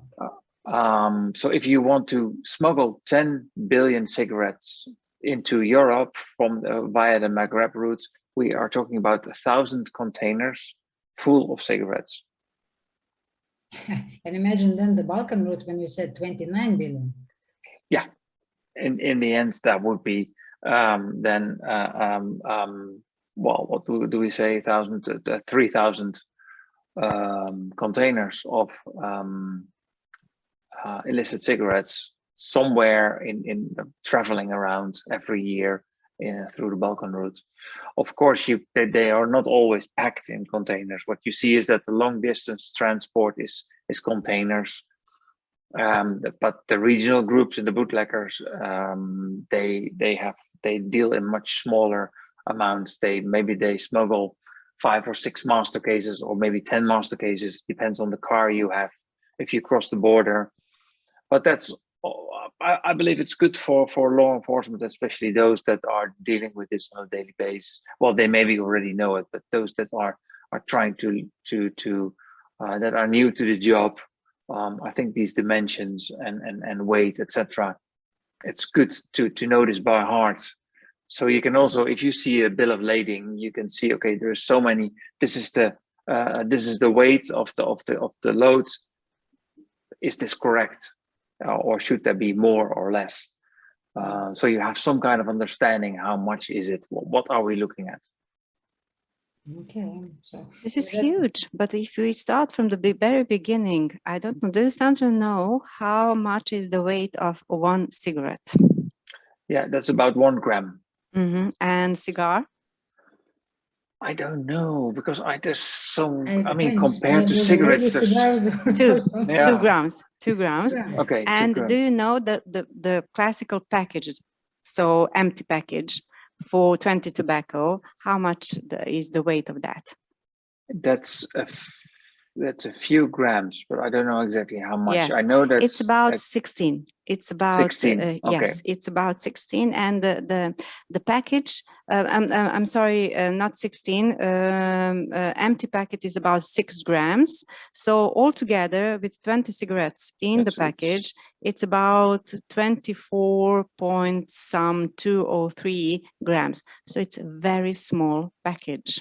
So if you want to smuggle 10 billion cigarettes into Europe from via the Maghreb route, we are talking about 1,000 containers full of cigarettes. And imagine then the Balkan route when we said 29 billion. Yeah, in the end, that would be then well, what do we say? 3,000 containers of illicit cigarettes somewhere in traveling around every year through the Balkan route. Of course, they are not always packed in containers. What you see is that the long distance transport is containers, but the regional groups and the bootleggers, they deal in much smaller amounts. Maybe they smuggle 5 or 6 master cases, or maybe 10 master cases, depends on the car you have if you cross the border. But that's, I believe it's good for law enforcement, especially those that are dealing with this on a daily basis. Well, they maybe already know it, but those that are trying to that are new to the job, I think these dimensions and weight, etc., it's good to know this by heart. So you can also, if you see a bill of lading, you can see, okay, there's so many. This is the weight of the load. Is this correct? Or should there be more or less? So you have some kind of understanding. How much is it? What are we looking at? Okay, so this is huge. But if we start from the very beginning, I don't know. Does Sandra know how much is the weight of one cigarette? Yeah, that's about 1 gram. And cigar? I don't know, because there's so. I mean, compared to cigarettes, there's 2 grams. 2 grams. Okay. And do you know the classical packages? So empty package for 20 tobacco. How much is the weight of that? That's a few grams, but I don't know exactly how much. Yes, I know that it's about 16. It's about 16. Okay. Yes, it's about 16, and the package. I'm sorry, not 16. Empty packet is about 6 grams. So altogether, with 20 cigarettes in the package, it's about 24.2 or 3 grams. So it's a very small package,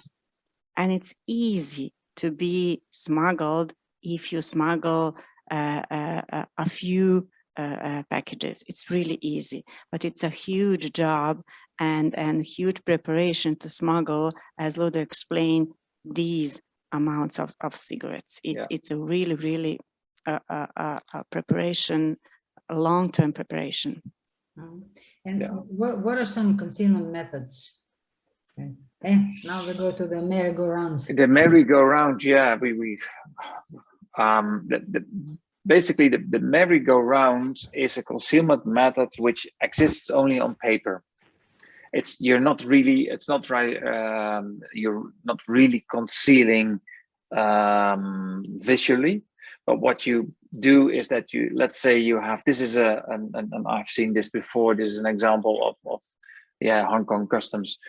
and it's easy to be smuggled if you smuggle a few packages. It's really easy, but it's a huge job and huge preparation to smuggle, as Ludo explained, these amounts of cigarettes. It's a really a preparation, a long-term preparation. And what are some concealment methods? Okay, now we go to the merry-go-round. The merry-go-round, yeah, basically the merry-go-round is a concealment method which exists only on paper. You're not really concealing visually, but what you do is that let's say you have, this is and I've seen this before, this is an example of Hong Kong customs.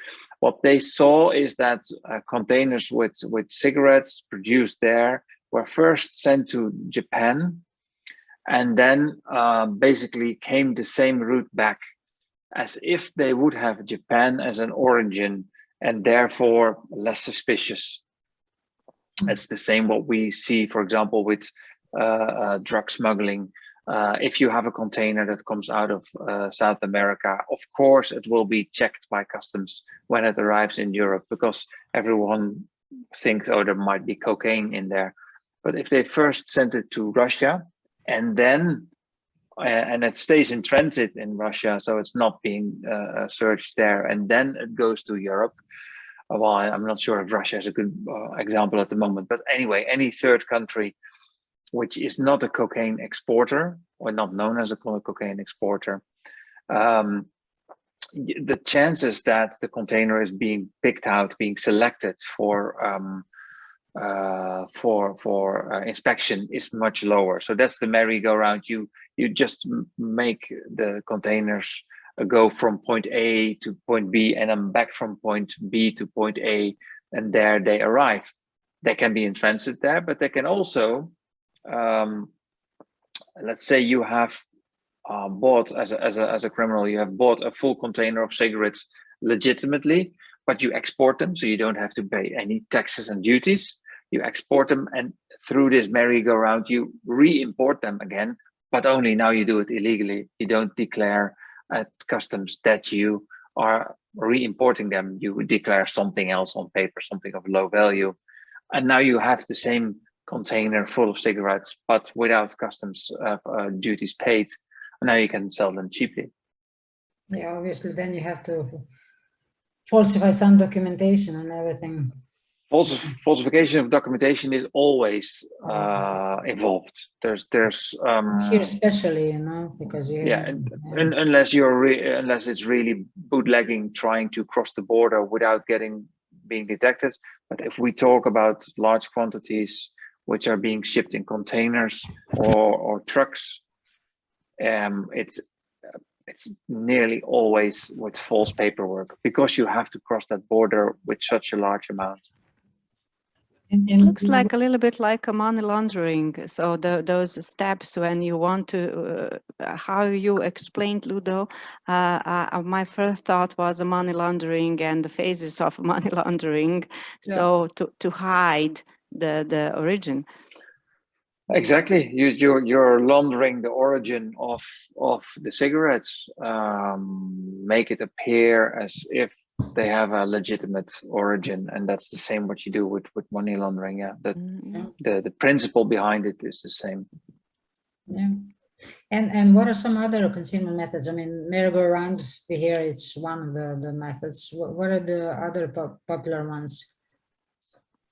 What they saw is that containers with cigarettes produced there were first sent to Japan, and then basically came the same route back, as if they would have Japan as an origin and therefore less suspicious. It's the same what we see, for example, with drug smuggling. If you have a container that comes out of South America, of course it will be checked by customs when it arrives in Europe, because everyone thinks, oh, there might be cocaine in there. But if they first sent it to Russia and then and it stays in transit in Russia, so it's not being searched there, and then it goes to Europe. Well, I'm not sure if Russia is a good example at the moment, but anyway, any third country which is not a cocaine exporter or not known as a cocaine exporter, the chances that the container is being picked out, being selected for inspection is much lower. So that's the merry-go-round. You just make the containers go from point A to point B and then back from point B to point A, and there they arrive. They can be in transit there, but they can also, let's say you have bought as a criminal, you have bought a full container of cigarettes legitimately, but you export them, so you don't have to pay any taxes and duties. You export them, and through this merry-go-round, you re-import them again, but only now you do it illegally. You don't declare at customs that you are re-importing them. You declare something else on paper, something of low value, and now you have the same container full of cigarettes, but without customs duties paid. Now you can sell them cheaply. Yeah, obviously, then you have to falsify some documentation and everything. Falsification of documentation is always involved. There's here especially, because unless unless it's really bootlegging, trying to cross the border without being detected. But if we talk about large quantities which are being shipped in containers or trucks, it's nearly always with false paperwork, because you have to cross that border with such a large amount. It looks like a little bit like a money laundering. So those steps when you want to, how you explained, Ludo, my first thought was a money laundering and the phases of money laundering. Yeah. So to hide the origin. Exactly, you're laundering the origin of the cigarettes, make it appear as if they have a legitimate origin, and that's the same what you do with money laundering. Yeah, the principle behind it is the same. Yeah, and what are some other concealment methods? I mean, merry-go-rounds, we hear it's one of the methods. What are the other popular ones?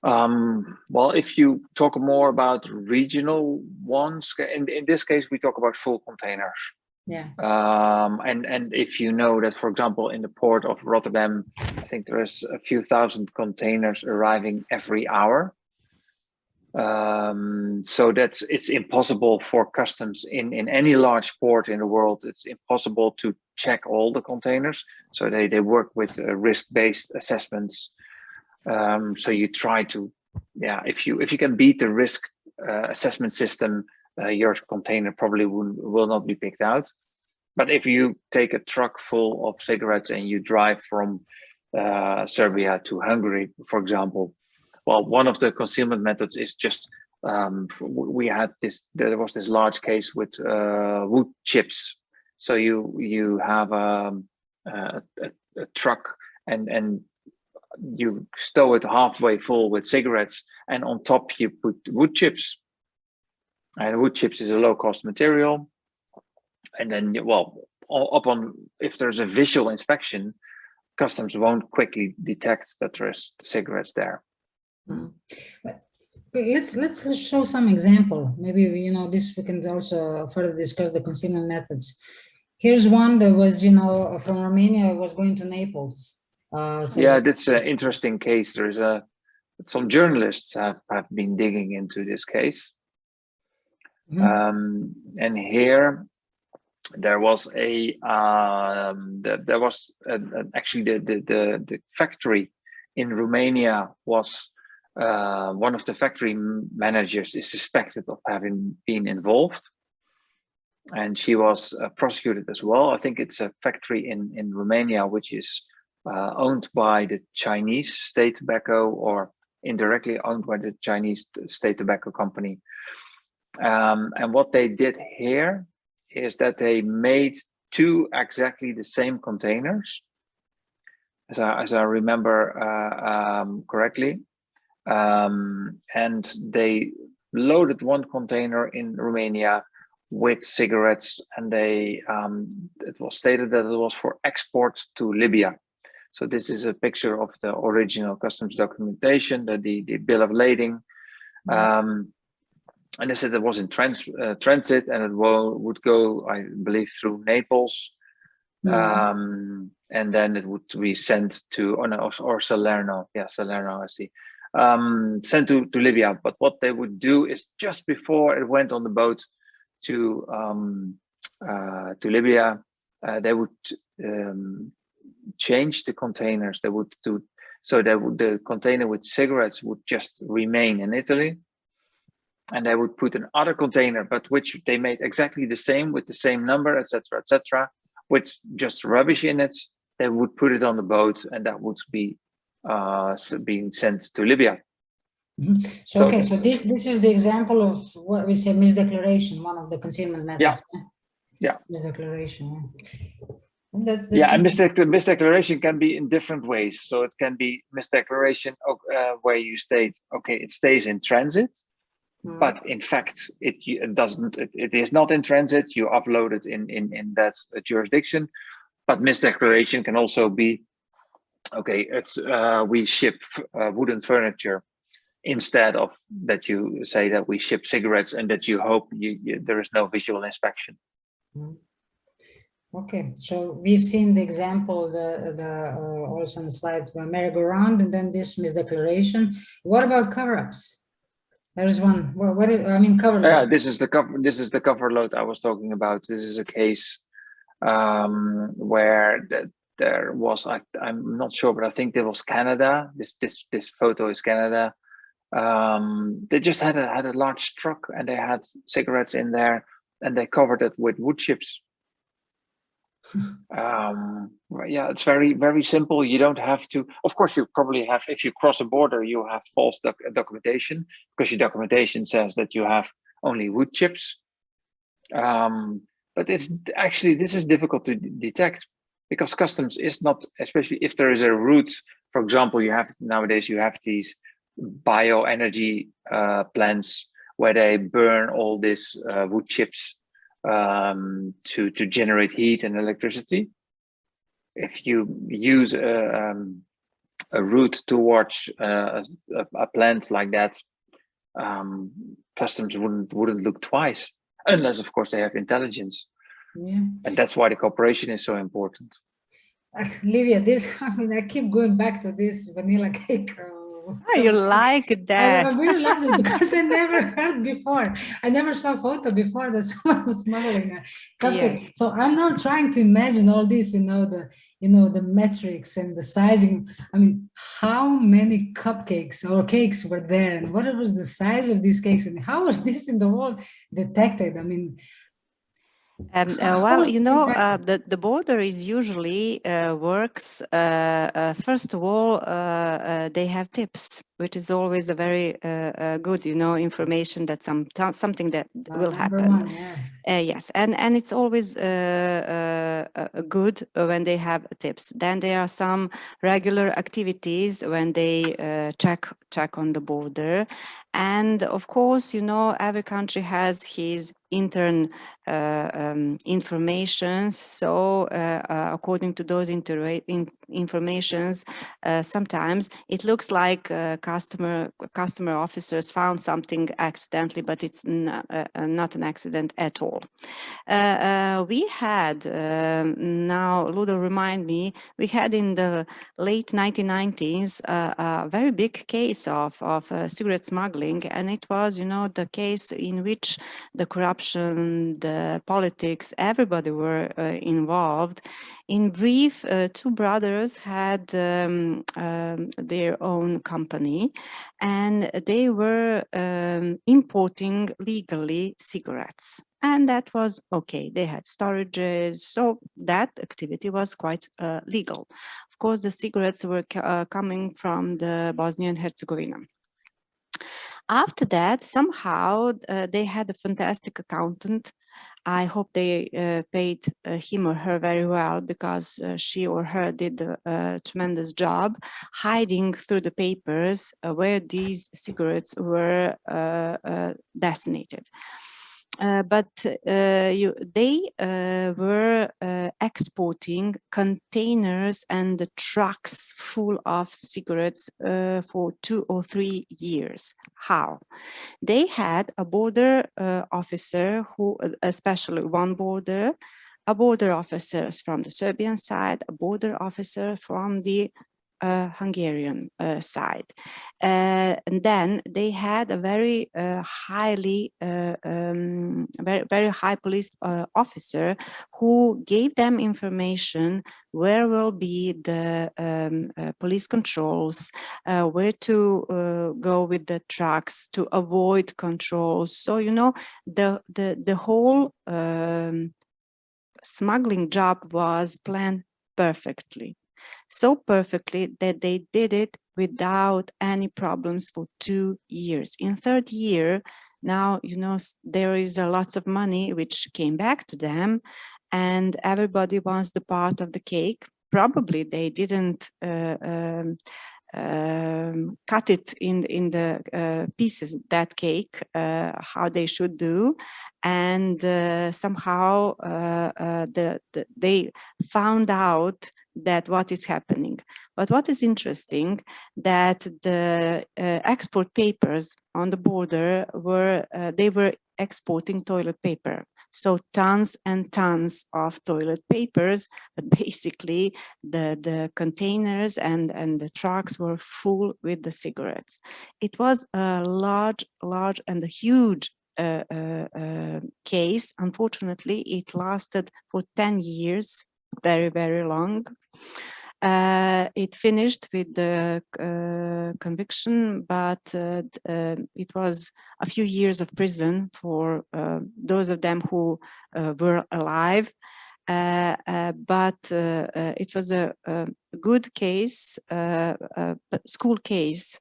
Well, if you talk more about regional ones, in this case, we talk about full containers. Yeah. And if you know that, for example, in the port of Rotterdam, I think there is a few thousand containers arriving every hour. So it's impossible for customs in any large port in the world. It's impossible to check all the containers. So they work with risk-based assessments. So you try to, if you can beat the risk assessment system, your container probably will not be picked out. But if you take a truck full of cigarettes and you drive from Serbia to Hungary, for example, well, one of the concealment methods is just we had this. There was this large case with wood chips. So you have a truck and you stow it halfway full with cigarettes, and on top you put wood chips. And wood chips is a low-cost material. And then, well, if there's a visual inspection, customs won't quickly detect that there's cigarettes there. Let's show some example. Maybe this we can also further discuss the concealment methods. Here's one that was from Romania, was going to Naples. Yeah, that's an interesting case. There's some journalists have been digging into this case. And here there was actually the factory in Romania was one of the factory managers is suspected of having been involved, and she was prosecuted as well. I think it's a factory in Romania which is owned by the Chinese state tobacco, or indirectly owned by the Chinese state tobacco company. And what they did here is that they made two exactly the same containers, as I remember correctly, and they loaded one container in Romania with cigarettes, and it was stated that it was for export to Libya. So this is a picture of the original customs documentation, the bill of lading. And they said it was in transit, and it would go, I believe, through Naples, and then it would be sent to or Salerno. Yeah, Salerno, I see. Sent to Libya. But what they would do is, just before it went on the boat to Libya, they would change the containers. They would do so that the container with cigarettes would just remain in Italy. And they would put another container, but which they made exactly the same, with the same number, etc., with just rubbish in it. They would put it on the boat, and that would be being sent to Libya. So okay, so this is the example of what we say misdeclaration, one of the concealment methods. Yeah. Misdeclaration. And misdeclaration can be in different ways. So it can be misdeclaration where you state, okay, it stays in transit. But in fact, it doesn't. It is not in transit. You upload it in that jurisdiction. But misdeclaration can also be, okay, it's we ship wooden furniture instead of that. You say that we ship cigarettes, and that you hope there is no visual inspection. Okay, so we've seen the example, also on the slide, merry-go-round, and then this misdeclaration. What about cover-ups? There's one. Cover load. Yeah, this is the cover load I was talking about. This is a case where there was, I'm not sure, but I think there was Canada. This photo is Canada. They just had a large truck, and they had cigarettes in there, and they covered it with wood chips. Yeah, it's very, very simple. You don't have to, of course, you probably have, if you cross a border, you have false documentation, because your documentation says that you have only wood chips. But it's actually, this is difficult to detect, because customs is not, especially if there is a route. For example, nowadays you have these bioenergy plants where they burn all this wood chips to generate heat and electricity. If you use a route towards a plant like that, customs wouldn't look twice, unless of course they have intelligence. Yeah. And that's why the cooperation is so important. Livia, I keep going back to this vanilla cake. You like that? I really love it, because I never heard before. I never saw a photo before that someone was smuggling a cupcake. Yes. So I'm now trying to imagine all this, the metrics and the sizing. How many cupcakes or cakes were there, and what was the size of these cakes, and how was this in the world detected? Well, the border is usually works. First of all, they have tips. which is always a very good, you know, information that something that will happen. One, yeah. Yes, and it's always good when they have tips. Then there are some regular activities when they check on the border, and of course, you know, every country has his intern informations. So according to those informations, sometimes it looks like customer officers found something accidentally, but it's not an accident at all. We had, now Ludo remind me, we had in the late 1990s a very big case of cigarette smuggling, and it was, you know, the case in which the corruption, the politics, everybody were involved. In brief, two brothers had their own company, and they were importing legally cigarettes. And that was okay. They had storages, so that activity was quite legal. Of course, the cigarettes were coming from the Bosnia and Herzegovina. After that, somehow they had a fantastic accountant. I hope they paid him or her very well, because she or her did a tremendous job hiding through the papers where these cigarettes were designated. But they were exporting containers and the trucks full of cigarettes for 2 or 3 years. How? They had a border officer who, especially one border, a border officer from the Serbian side, a border officer from the Hungarian side. And then they had a very very high police officer who gave them information where will be the police controls, where to go with the trucks to avoid controls. So, you know, the whole smuggling job was planned perfectly. So perfectly that they did it without any problems for 2 years. In third year, now, you know, there is a lot of money which came back to them, and everybody wants the part of the cake. Probably they didn't cut it in the pieces, that cake, how they should do, and somehow they found out that what is happening. But what is interesting, that the export papers on the border were they were exporting toilet paper. So tons and tons of toilet papers, but basically the containers and the trucks were full with the cigarettes. It was a large and a huge case. Unfortunately, it lasted for 10 years, very, very long. It finished with the conviction, but it was a few years of prison for those of them who were alive. But it was a good case, school case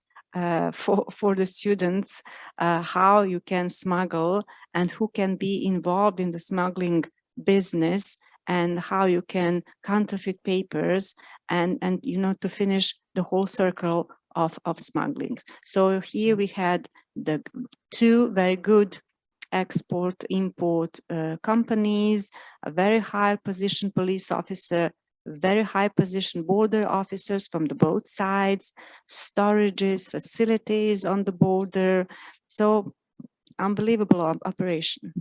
for the students, how you can smuggle and who can be involved in the smuggling business, and how you can counterfeit papers and you know, to finish the whole circle of smuggling. So here we had the two very good export-import companies, a very high position police officer, very high position border officers from the both sides, storages, facilities on the border. So unbelievable operation.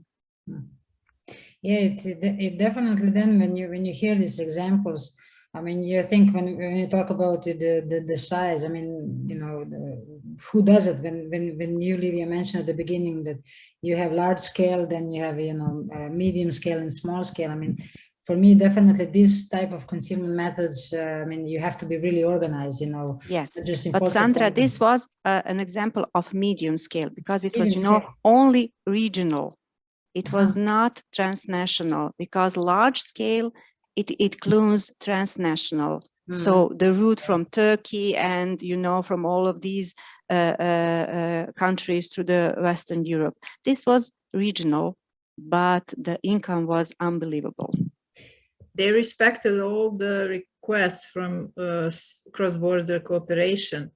Yeah, it definitely, then when you hear these examples, I mean, you think when you talk about the size, I mean, you know, who does it? When you, Livia, mentioned at the beginning that you have large scale, then you have, you know, medium scale and small scale. I mean, for me, definitely this type of concealment methods, I mean, you have to be really organized, you know. Yes, but Sandra, this was an example of medium scale, because it was, you know, only regional. It was not transnational, because large scale, it includes transnational So the route from Turkey and, you know, from all of these countries to the Western Europe. This was regional, but the income was unbelievable. They respected all the requests from cross-border cooperation,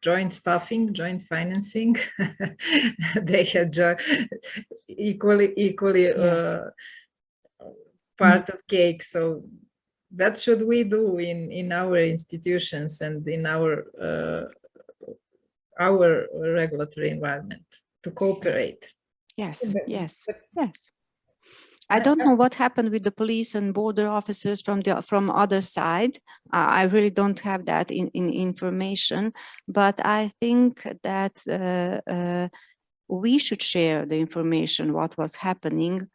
joint staffing, joint financing. They had equally Yes. part of cake. So that should we do in our institutions and in our regulatory environment, to cooperate. Yes, yes, yes. I don't know what happened with the police and border officers from other side. I really don't have that in information, but I think that we should share the information what was happening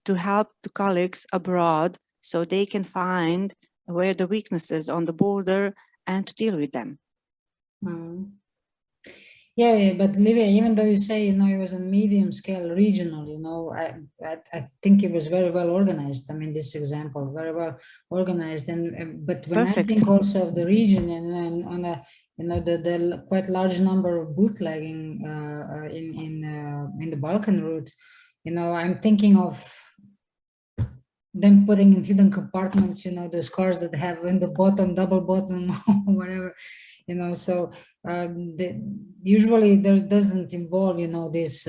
to help the colleagues abroad so they can find where the weaknesses on the border and to deal with them. Yeah, but Livia, even though you say, you know, it was a medium scale regional, you know, I think it was very well organized. I mean, this example, very well organized. And but when Perfect. I think also of the region and on a, you know, the quite large number of bootlegging in the Balkan route, you know, I'm thinking of them putting in hidden compartments, you know, those cars that have in the bottom, double bottom, whatever, you know, so usually there doesn't involve, you know, this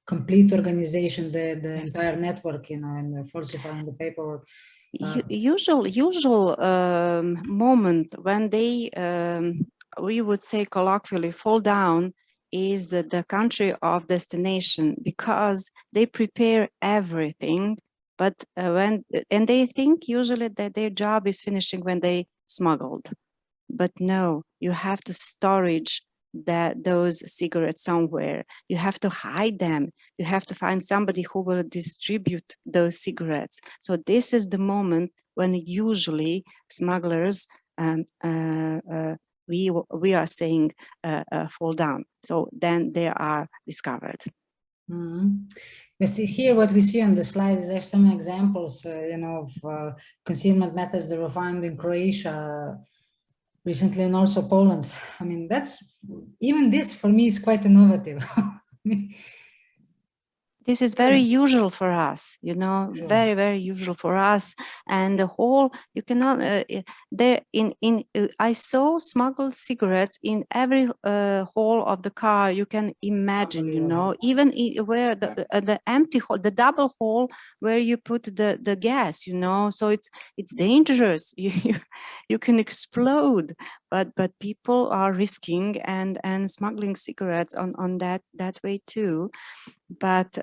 complete organization, the entire network, you know, and falsifying the paperwork. Usual moment when they, we would say colloquially, fall down is the country of destination, because they prepare everything, but and they think usually that their job is finishing when they smuggled. But no, you have to storage those cigarettes somewhere. You have to hide them. You have to find somebody who will distribute those cigarettes. So this is the moment when usually smugglers, we are saying, fall down. So then they are discovered. But see here, what we see on the slide is there's some examples, you know, of concealment methods that were found in Croatia recently, and also Poland. I mean, even this for me is quite innovative. This is very usual for us, you know, very, very usual for us. And the whole, you cannot, there I saw smuggled cigarettes in every hole of the car you can imagine, you know, even where the empty hole, the double hole where you put the gas, you know, so it's dangerous. You can explode, but people are risking and smuggling cigarettes on that way too. But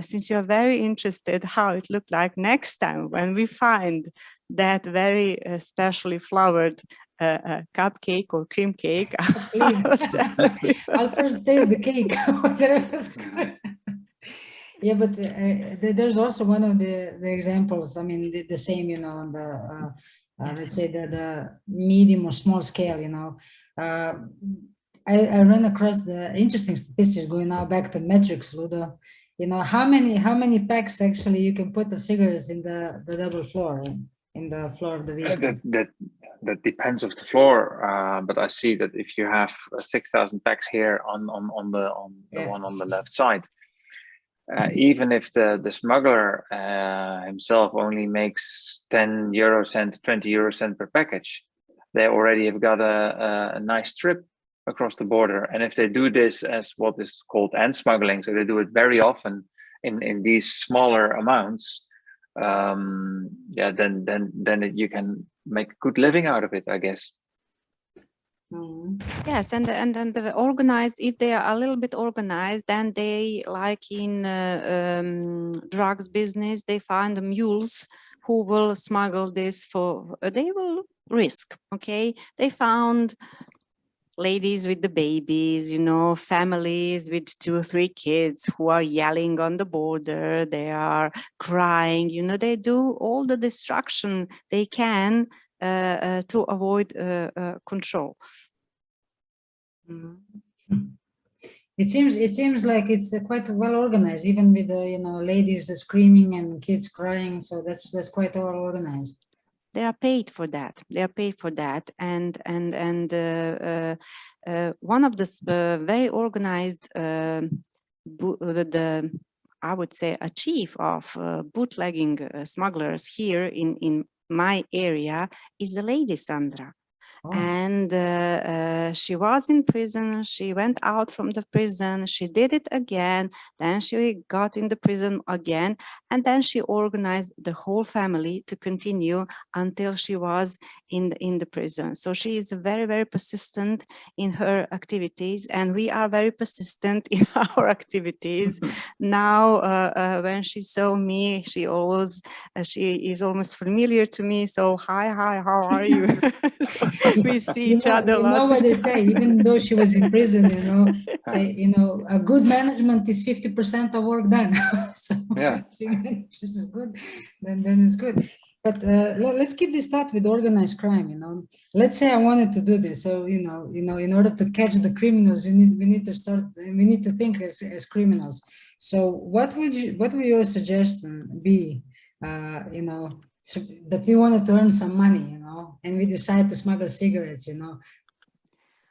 since you're very interested how it looked like next time when we find that very specially flavored cupcake or cream cake, I'll first taste the cake. Yeah, but there's also one of the examples. I mean, the same, you know, on the let's say the medium or small scale, you know. I ran across the interesting statistics going now back to metrics, Ludo. You know, how many packs actually you can put of cigarettes in the double floor, in the floor of the vehicle? That depends of the floor, but I see that if you have 6,000 packs here on the one on the left side, even if the smuggler himself only makes 10 euro cent, 20 euro cent per package, they already have got a nice trip across the border. And if they do this as what is called end smuggling, so they do it very often in these smaller amounts, yeah, then you can make a good living out of it, I guess. Yes, and the organized, if they are a little bit organized, then they, like in drugs business, they find mules who will smuggle this for, they will risk, okay? They found ladies with the babies, you know, families with 2 or 3 kids who are yelling on the border, they are crying, you know, they do all the destruction they can to avoid control. It seems like it's quite well organized, even with the, you know, ladies screaming and kids crying. So that's quite well organized. they are paid for that. They are paid for that, and one of the very organized, I would say, a chief of bootlegging smugglers here in my area is the lady Sandra. Oh. And she was in prison. She went out from the prison. She did it again. Then she got in the prison again. And then she organized the whole family to continue until she was in the prison. So she is very, very persistent in her activities. And we are very persistent in our activities. Now, when she saw me, she is almost familiar to me. So, hi, how are you? So, we see each other lots. You know what they say, even though she was in prison, a good management is 50% of work done. So yeah, which is good, then it's good. But let's keep this thought with organized crime. Let's say I wanted to do this. So in order to catch the criminals, we need to think as criminals. So what would your suggestion be? So that we wanted to earn some money, and we decided to smuggle cigarettes,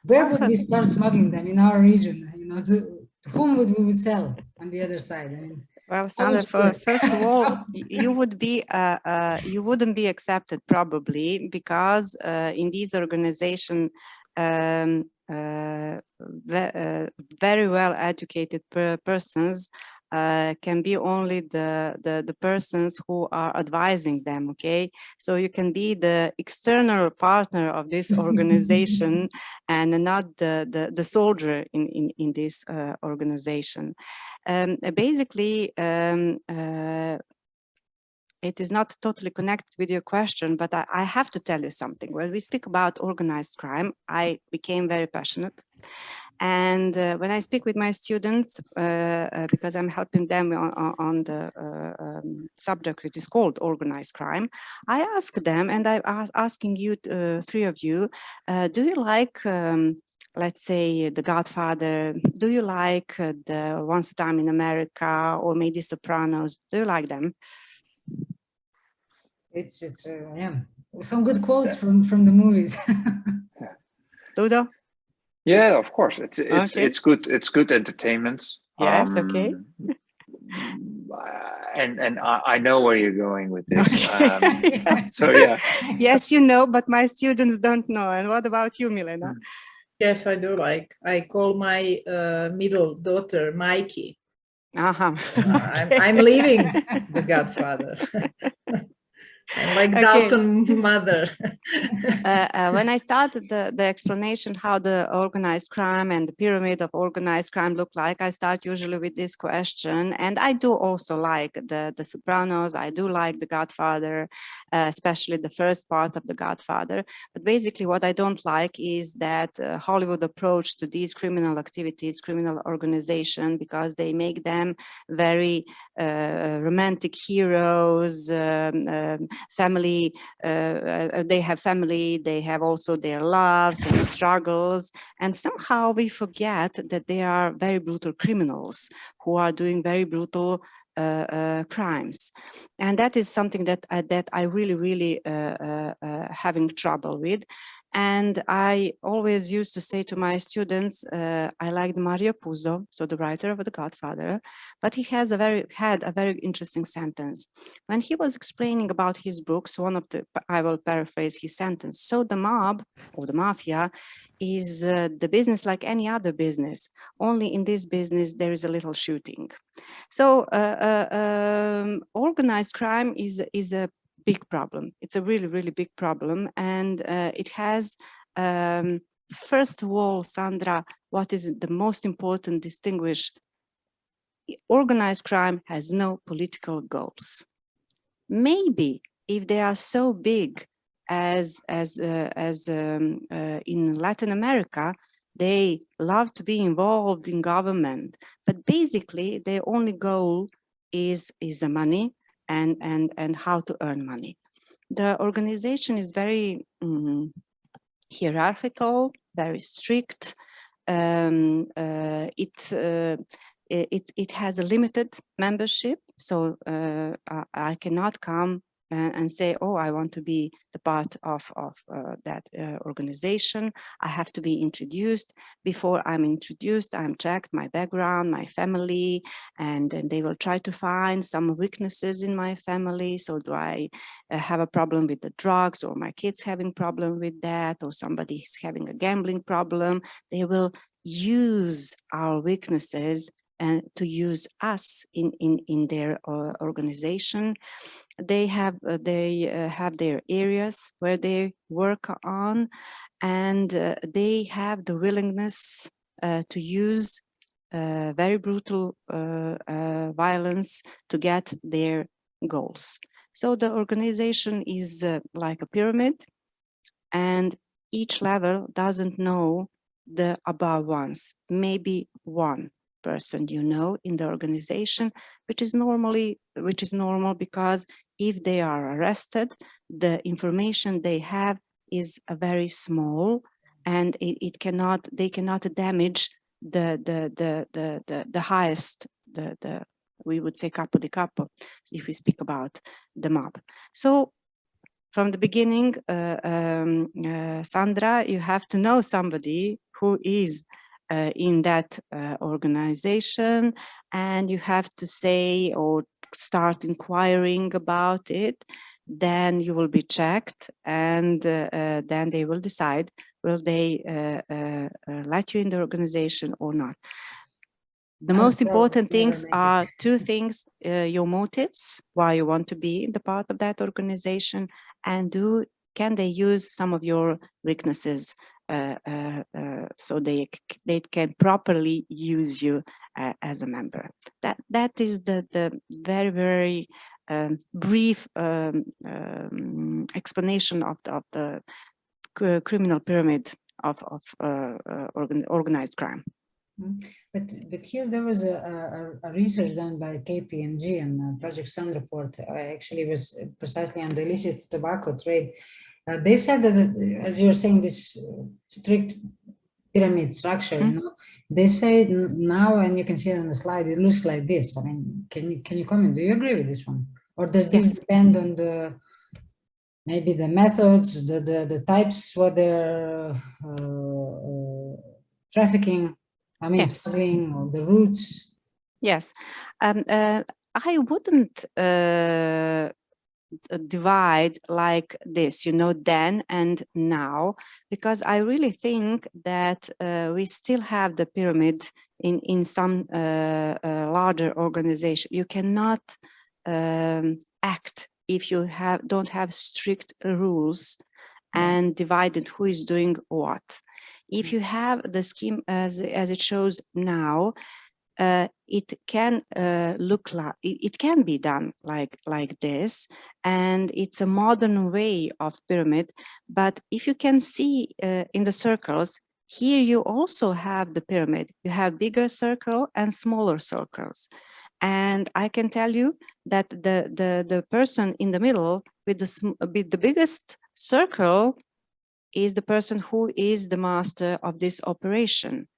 where would we start smuggling them in our region? To whom would we sell on the other side? I mean, well, Sandra, first of all, you wouldn't be accepted probably, because in these organizations, very well educated persons can be only the persons who are advising them. Okay, so you can be the external partner of this organization and not the soldier in this organization. Basically, it is not totally connected with your question, but I have to tell you something. When we speak about organized crime, I became very passionate. And when I speak with my students, because I'm helping them on the subject which is called organized crime, I ask them, and I'm asking you, three of you, do you like, let's say, The Godfather? Do you like the Once a Time in America, or maybe Sopranos? Do you like them? It's yeah, some good quotes from the movies. Ludo? yeah. Of course, it's Okay. it's good. It's good entertainment. Yes. Okay. And I know where you're going with this. Yes. So yeah. Yes, but my students don't know. And what about you, Milena? Yes, I do like. I call my middle daughter Mikey. Uh-huh. I'm leaving The Godfather. I'm like Dalton mother. When I started the explanation how the organized crime and the pyramid of organized crime look like, I start usually with this question. And I do also like the Sopranos. I do like The Godfather, especially the first part of The Godfather. But basically what I don't like is that Hollywood approach to these criminal activities, criminal organization, because they make them very romantic heroes, family, they have family, they have also their loves and struggles, and somehow we forget that they are very brutal criminals who are doing very brutal crimes. And that is something that I really having trouble with. And I always used to say to my students, I liked Mario Puzo, so the writer of The Godfather, but he had a very interesting sentence. When he was explaining about his books, I will paraphrase his sentence. So the mob, or the mafia, is the business like any other business. Only in this business, there is a little shooting. So organized crime is a big problem. It's a really big problem, and it has, first of all, Sandra, what is the most important distinguish? Organized crime has no political goals. Maybe if they are so big as in Latin America, they love to be involved in government, but basically their only goal is the money and how to earn money. The organization is very hierarchical, very strict. It has a limited membership, so I cannot come and say, oh, I want to be the part of that organization. I have to be introduced. Before I'm introduced, I'm checked my background, my family, and then they will try to find some weaknesses in my family. So do I have a problem with the drugs, or my kids having problem with that, or somebody is having a gambling problem? They will use our weaknesses and to use us in their organization. They have their areas where they work on, and they have the willingness to use very brutal violence to get their goals. So the organization is like a pyramid, and each level doesn't know the above ones. Maybe one person you know in the organization, which is normal, because if they are arrested, the information they have is very small, and they cannot damage the highest, we would say capo di capo, if we speak about the mob. So from the beginning, Sandra, you have to know somebody who is in that organization, and you have to say or start inquiring about it. Then you will be checked, and then they will decide, will they let you in the organization or not. The most important things are two things: your motives, why you want to be the part of that organization, and can they use some of your weaknesses so they can properly use you as a member. That is the very, very brief explanation of the criminal pyramid of organized crime. But here there was a research done by KPMG and Project Sun report. Actually, was precisely on the illicit tobacco trade. They said that, as you were saying, this strict pyramid structure, you know, they say now, and you can see it on the slide, it looks like this. I mean, can you comment? Do you agree with this one, or does this depend on the maybe the methods, the types, what they're trafficking? I mean, smuggling, or the routes. Yes, I wouldn't divide like this, you know, then and now, because I really think that we still have the pyramid in some larger organization. You cannot act if you don't have strict rules and divided who is doing what. If you have the scheme as it shows now, it can look like it can be done like this, and it's a modern way of pyramid. But if you can see in the circles here, you also have the pyramid. You have bigger circle and smaller circles, and I can tell you that the person in the middle with the biggest circle is the person who is the master of this operation.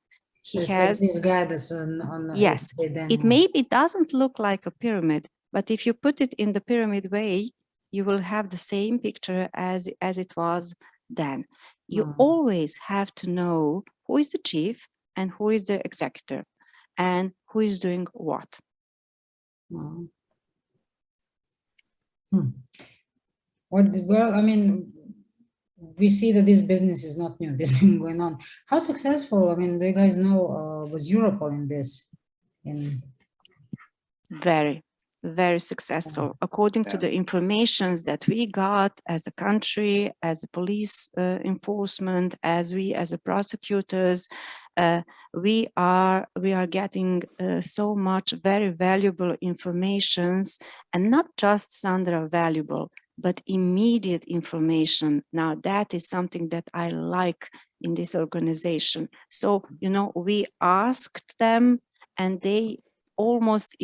He has like this guy that's on yes, it maybe doesn't look like a pyramid, but if you put it in the pyramid way, you will have the same picture as it was then. You always have to know who is the chief and who is the executor and who is doing what. Well, I mean, we see that this business is not new. This has been going on. How successful, I mean, do you guys know, was Europol in this? Very, very successful. According to the information that we got as a country, as a police enforcement, as a prosecutors, we are getting so much very valuable informations, and not just, Sandra, valuable, but immediate information. Now that is something that I like in this organization. So, you know, we asked them, and they almost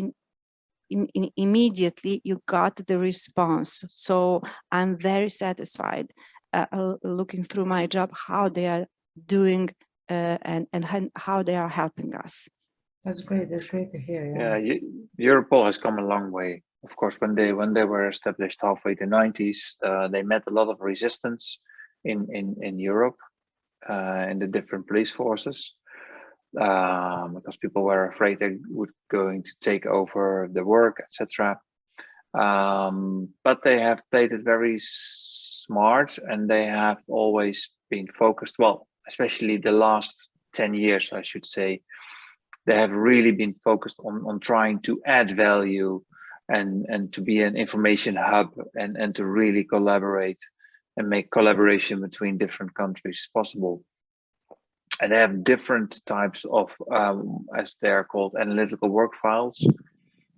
immediately you got the response. So I'm very satisfied looking through my job, how they are doing and how they are helping us. That's great. That's great to hear. Yeah, Europol has come a long way. of course, when they were established halfway the 90s, they met a lot of resistance in Europe, in the different police forces, because people were afraid they were going to take over the work, etc. But they have played it very smart, and they have always been focused, well, especially the last 10 years, I should say, they have really been focused on trying to add value and to be an information hub and to really collaborate and make collaboration between different countries possible. And they have different types of, as they're called, analytical work files,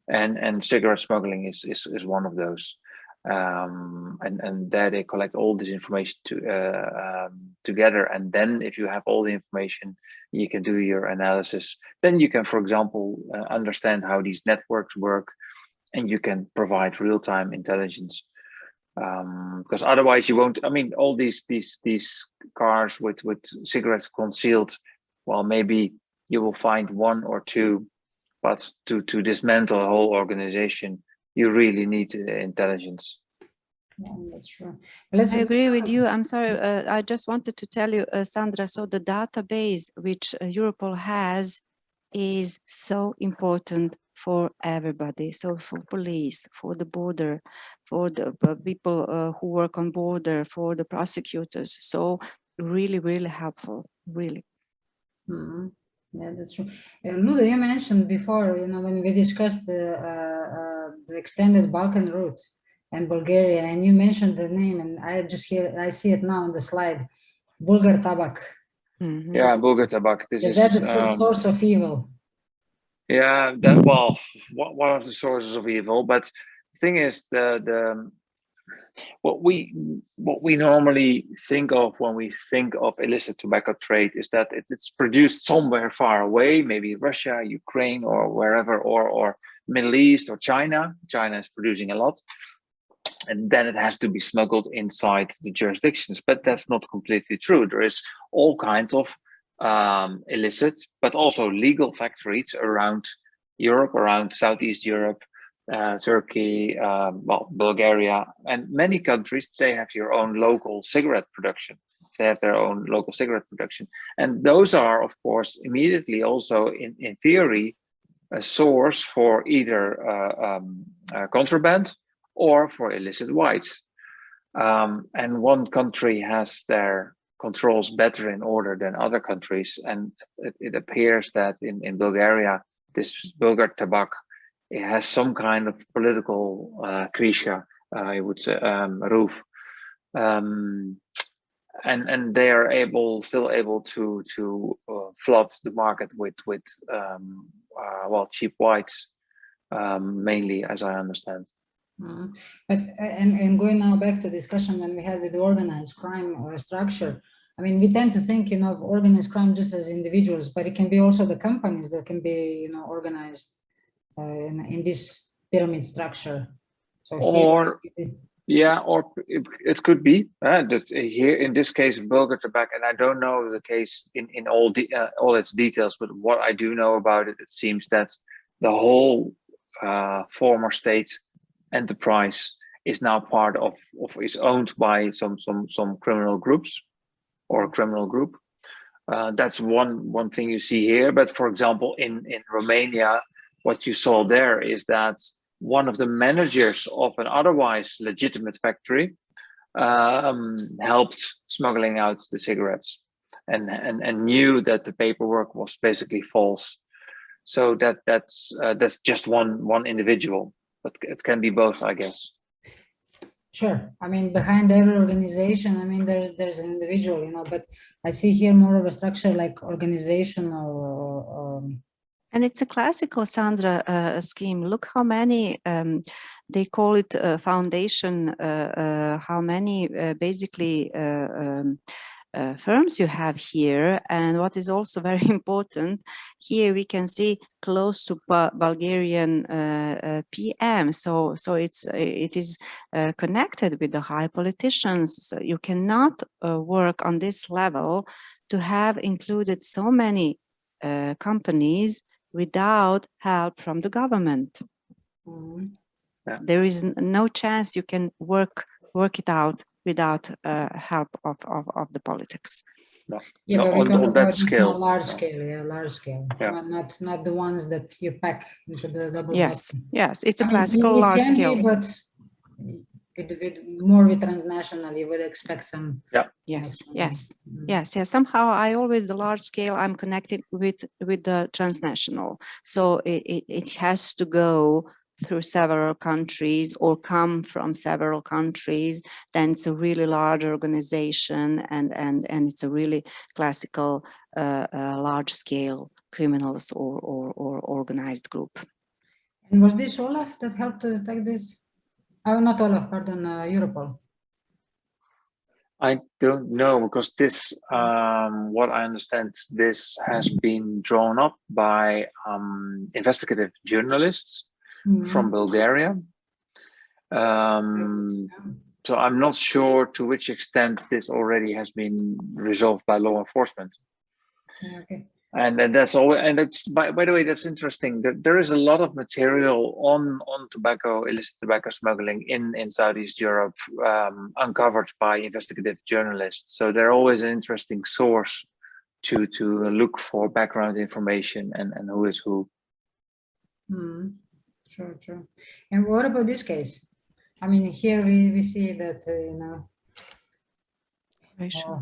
and cigarette smuggling is one of those. And there they collect all this information together, and then if you have all the information, you can do your analysis. Then you can, for example, understand how these networks work, and you can provide real-time intelligence. Because otherwise you won't. I mean, all these cars with cigarettes concealed, well, maybe you will find one or two, but to dismantle a whole organization, you really need intelligence. Yeah, that's true. I agree with you. I'm sorry. I just wanted to tell you, Sandra, so the database which Europol has is so important for everybody. So for police, for the border, for the people who work on border, for the prosecutors. So really, really helpful, really. Mm-hmm. Yeah, that's true. Ludo, you mentioned before, when we discussed the extended Balkan route and Bulgaria, and you mentioned the name, and I see it now on the slide, Bulgar Tabak. Mm-hmm. Yeah, Bulgar Tabak. This is that the source of evil? Yeah, that, well, one of the sources of evil. But the thing is, what we normally think of when we think of illicit tobacco trade is that it's produced somewhere far away, maybe Russia, Ukraine, or wherever, or Middle East or China. China is producing a lot, and then it has to be smuggled inside the jurisdictions. But that's not completely true. There is all kinds of illicit, but also legal factories around Europe, around Southeast Europe, Turkey, well, Bulgaria, and many countries. They have your own local cigarette production. They have their own local cigarette production, and those are, of course, immediately also, in theory, a source for either contraband or for illicit whites. And one country has their controls better in order than other countries, and it appears that in Bulgaria, this Bulgar Tabak, it has some kind of political krisha, I would say, roof, and they are still able to flood the market with well, cheap whites, mainly, as I understand. Mm-hmm. But and going now back to discussion when we had with organized crime or structure, I mean, we tend to think, of organized crime just as individuals, but it can be also the companies that can be, organized in this pyramid structure. So or yeah, or it could be that here in this case, Bulgar Tabak, and I don't know the case in all its details, but what I do know about it, it seems that the whole former state enterprise is now part of is owned by some criminal groups or a criminal group. That's one thing you see here. But for example, in Romania, what you saw there is that one of the managers of an otherwise legitimate factory helped smuggling out the cigarettes and knew that the paperwork was basically false. So that's just one individual, but it can be both, I guess. Sure. I mean, behind every organization, I mean, there's an individual, but I see here more of a structure like organizational. And it's a classical, Sandra, scheme. Look how many, they call it foundation, how many basically firms you have here. And what is also very important, here we can see close to Bulgarian PM. So it is connected with the high politicians. So you cannot work on this level to have included so many companies without help from the government. Mm-hmm. Yeah. There is no chance you can work it out without help of the politics. No, Yeah, not but we on, talk on about that this scale. more large scale, yeah, large scale. Yeah. Not the ones that you pack into the double Yes, bottom. yes, it's a I mean, classical it large can scale. be, but with transnational, you would expect some. Yeah. Yes, some, yes, yes, yes. Somehow I always the large scale I'm connected with the transnational. So it has to go through several countries or come from several countries. Then it's a really large organization and it's a really classical large scale criminals or organized group. And was this Olaf that helped to detect this? Oh, not Olaf, pardon, Europol. I don't know, because this, what I understand, this has been drawn up by investigative journalists from Bulgaria. So I'm not sure to which extent this already has been resolved by law enforcement. Okay. And that's all. And that's by the way, that's interesting. There is a lot of material on tobacco, illicit tobacco smuggling in Southeast Europe, uncovered by investigative journalists. So they're always an interesting source to look for background information and who is who. Sure, sure. And what about this case? I mean, here we see that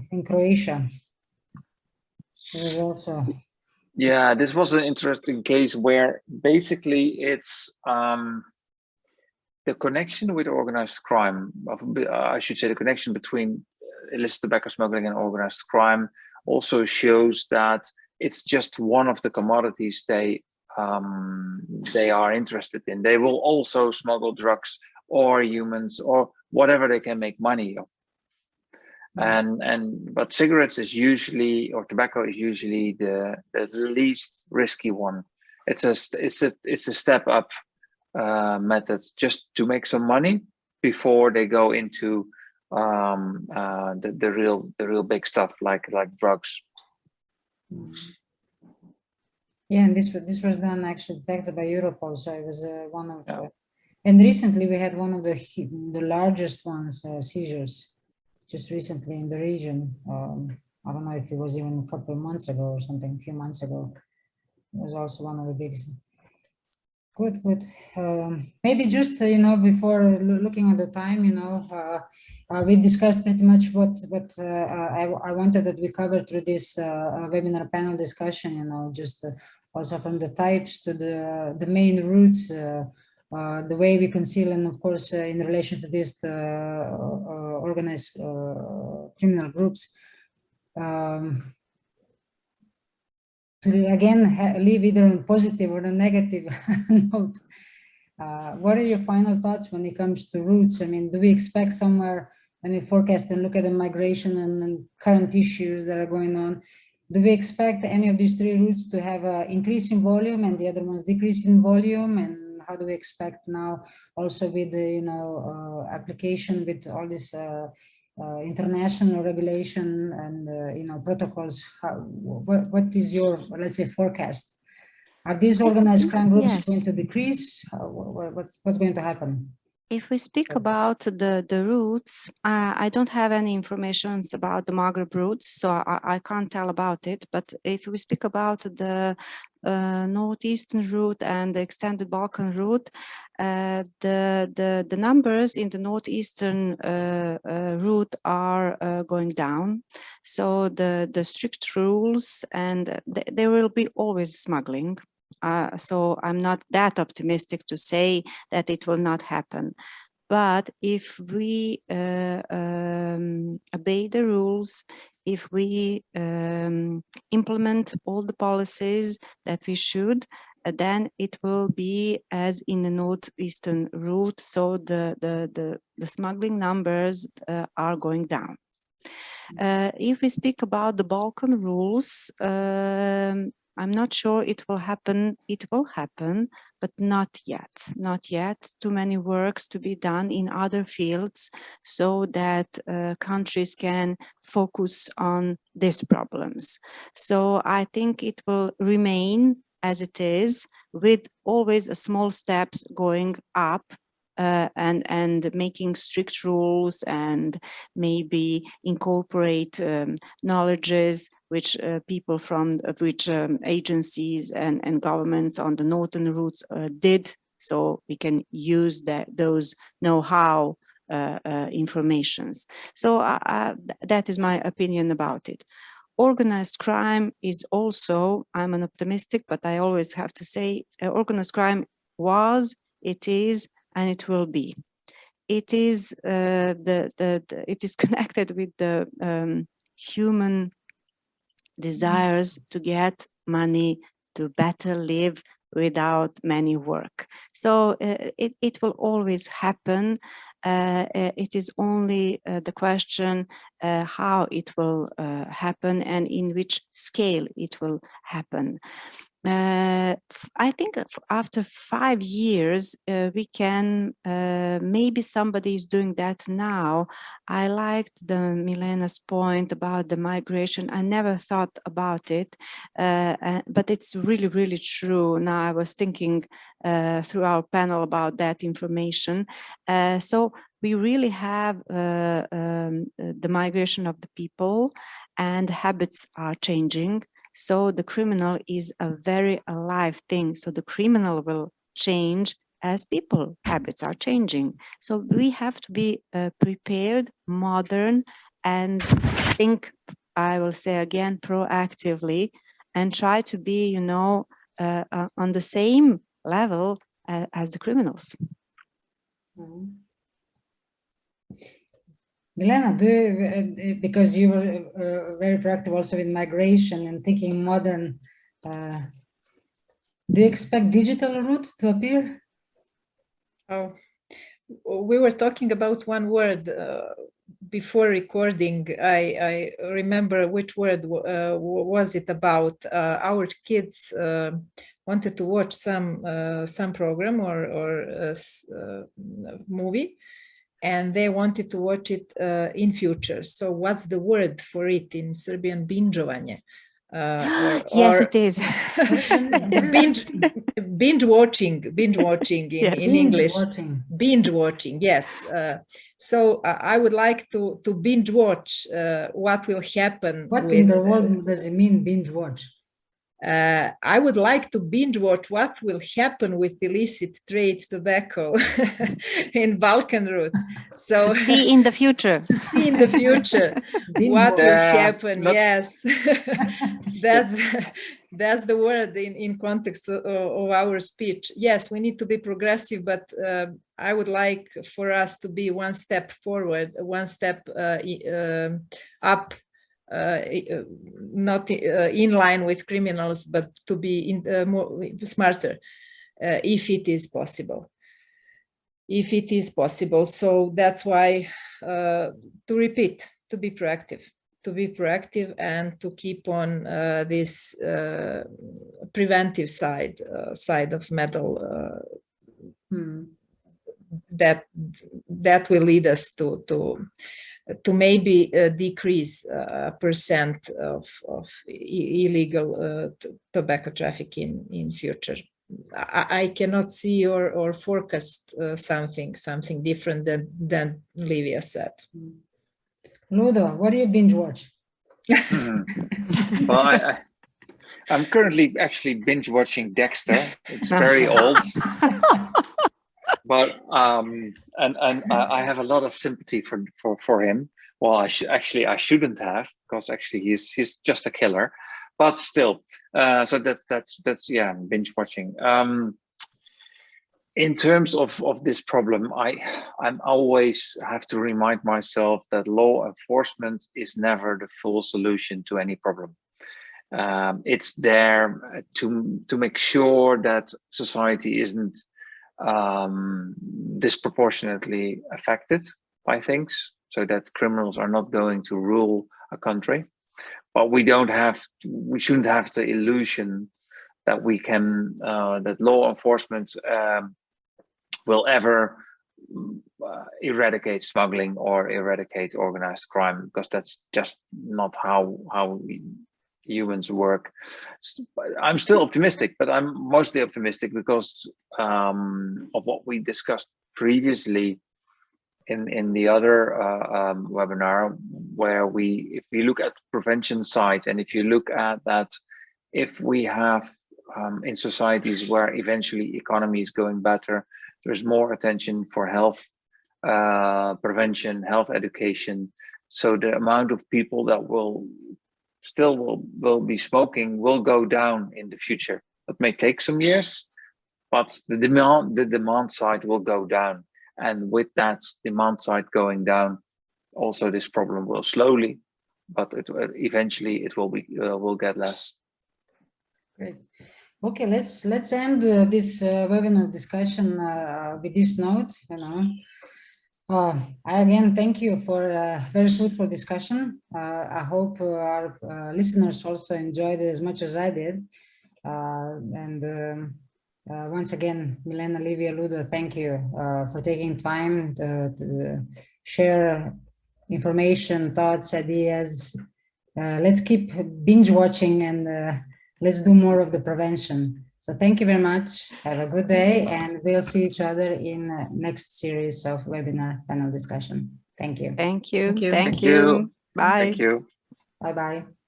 in Croatia. There was also. Yeah, this was an interesting case where basically it's the connection with organized crime. I should say the connection between illicit tobacco smuggling and organized crime also shows that it's just one of the commodities they are interested in. They will also smuggle drugs or humans or whatever they can make money of. But cigarettes is usually, or tobacco is usually the least risky one. It's a step up method just to make some money before they go into the real big stuff like drugs. Yeah, and this was done actually detected by Europol, so it was one of the. And recently we had one of the largest ones, seizures, just recently in the region. I don't know if it was even a couple of months ago or something, a few months ago. It was also one of the big. Good. Maybe just before looking at the time, we discussed pretty much what I wanted that we cover through this webinar panel discussion. Just also from the types to the main routes, the way we conceal, and of course in relation to this organized criminal groups. To again leave either on positive or a negative note. What are your final thoughts when it comes to routes? I mean, do we expect somewhere when we forecast and look at the migration and current issues that are going on, do we expect any of these three routes to have an increase in volume and the other ones decrease in volume? And how do we expect now also with the application with all this international regulation and protocols? What is your, let's say, forecast? Are these organized crime groups going to decrease? What's going to happen? If we speak about the routes, I don't have any information about the Maghreb routes, so I can't tell about it. But if we speak about the northeastern route and the extended Balkan route, the numbers in the northeastern route are going down. So the strict rules, and there will be always smuggling. So I'm not that optimistic to say that it will not happen. But if we obey the rules, if we implement all the policies that we should, then it will be as in the northeastern route. So the smuggling numbers are going down. If we speak about the Balkan rules, I'm not sure it will happen. It will happen, but not yet. Not yet. Too many works to be done in other fields so that countries can focus on these problems. So I think it will remain as it is, with always a small steps going up and making strict rules and maybe incorporate knowledges which people from which agencies and governments on the northern routes did, so we can use those know-how informations. So that is my opinion about it. Organized crime is also, I'm an optimistic, but I always have to say organized crime was, it is, and it will be. It is it is connected with the human desires to get money, to better live without many work. So it will always happen. It is only the question how it will happen and in which scale it will happen. I think after 5 years, we can, maybe somebody is doing that now. I liked the Milena's point about the migration. I never thought about it, but it's really, really true. Now I was thinking through our panel about that information. So we really have the migration of the people, and habits are changing. So the criminal is a very alive thing. So the criminal will change as people habits are changing. So we have to be prepared, modern, and think, I will say again, proactively, and try to be, you know, on the same level as the criminals. Milena, because you were very proactive also with migration and thinking modern, do you expect digital route to appear? Oh, we were talking about one word before recording. I remember which word was it about. Our kids wanted to watch some program or movie, and they wanted to watch it in future. So what's the word for it in Serbian? Bingeovanje. Yes, it is. binge watching Yes. in English. Binge watching, yes. So I would like to binge watch what will happen. What in the world does it mean, binge watch? I would like to binge watch what will happen with illicit trade tobacco in Balkan route. So to see in the future. To see in the future what will happen. Yes, that's the word in context of our speech. Yes, we need to be progressive, but I would like for us to be one step forward, one step up. Not in line with criminals, but to be more smarter, if it is possible. If it is possible. So that's why, to repeat, to be proactive and to keep on this preventive side of medal. That will lead us to maybe decrease percent of illegal tobacco traffic in future. I cannot see or forecast something different than Livia said. Ludo, what do you binge watch? Well, I'm currently actually binge watching Dexter. It's very old. But and I have a lot of sympathy for him. Well, I shouldn't have, because actually he's just a killer, but still. So that's yeah, binge watching. In terms of this problem, I'm always have to remind myself that law enforcement is never the full solution to any problem. It's there to make sure that society isn't disproportionately affected by things, so that criminals are not going to rule a country. But we shouldn't have the illusion that we can that law enforcement will ever eradicate smuggling or eradicate organized crime, because that's just not how humans work. I'm still optimistic, but I'm mostly optimistic because of what we discussed previously in the other webinar, where if you look at prevention side, and if you look at that, if we have in societies where eventually economy is going better, there's more attention for health prevention, health education. So the amount of people that will be smoking will go down in the future. It may take some years, but the demand side will go down. And with that demand side going down, also this problem will slowly, but eventually it will get less. Great. Okay, let's end this webinar discussion with this note. I again thank you for a very fruitful discussion. I hope our listeners also enjoyed it as much as I did. Once again, Milena, Livia, Ludo, thank you for taking time to share information, thoughts, ideas. Let's keep binge watching and let's do more of the prevention. So thank you very much. Have a good day, and we'll see each other in next series of webinar panel discussion. Thank you. Thank you. Thank you. Thank Thank you. you. Bye. Thank you. Bye-bye.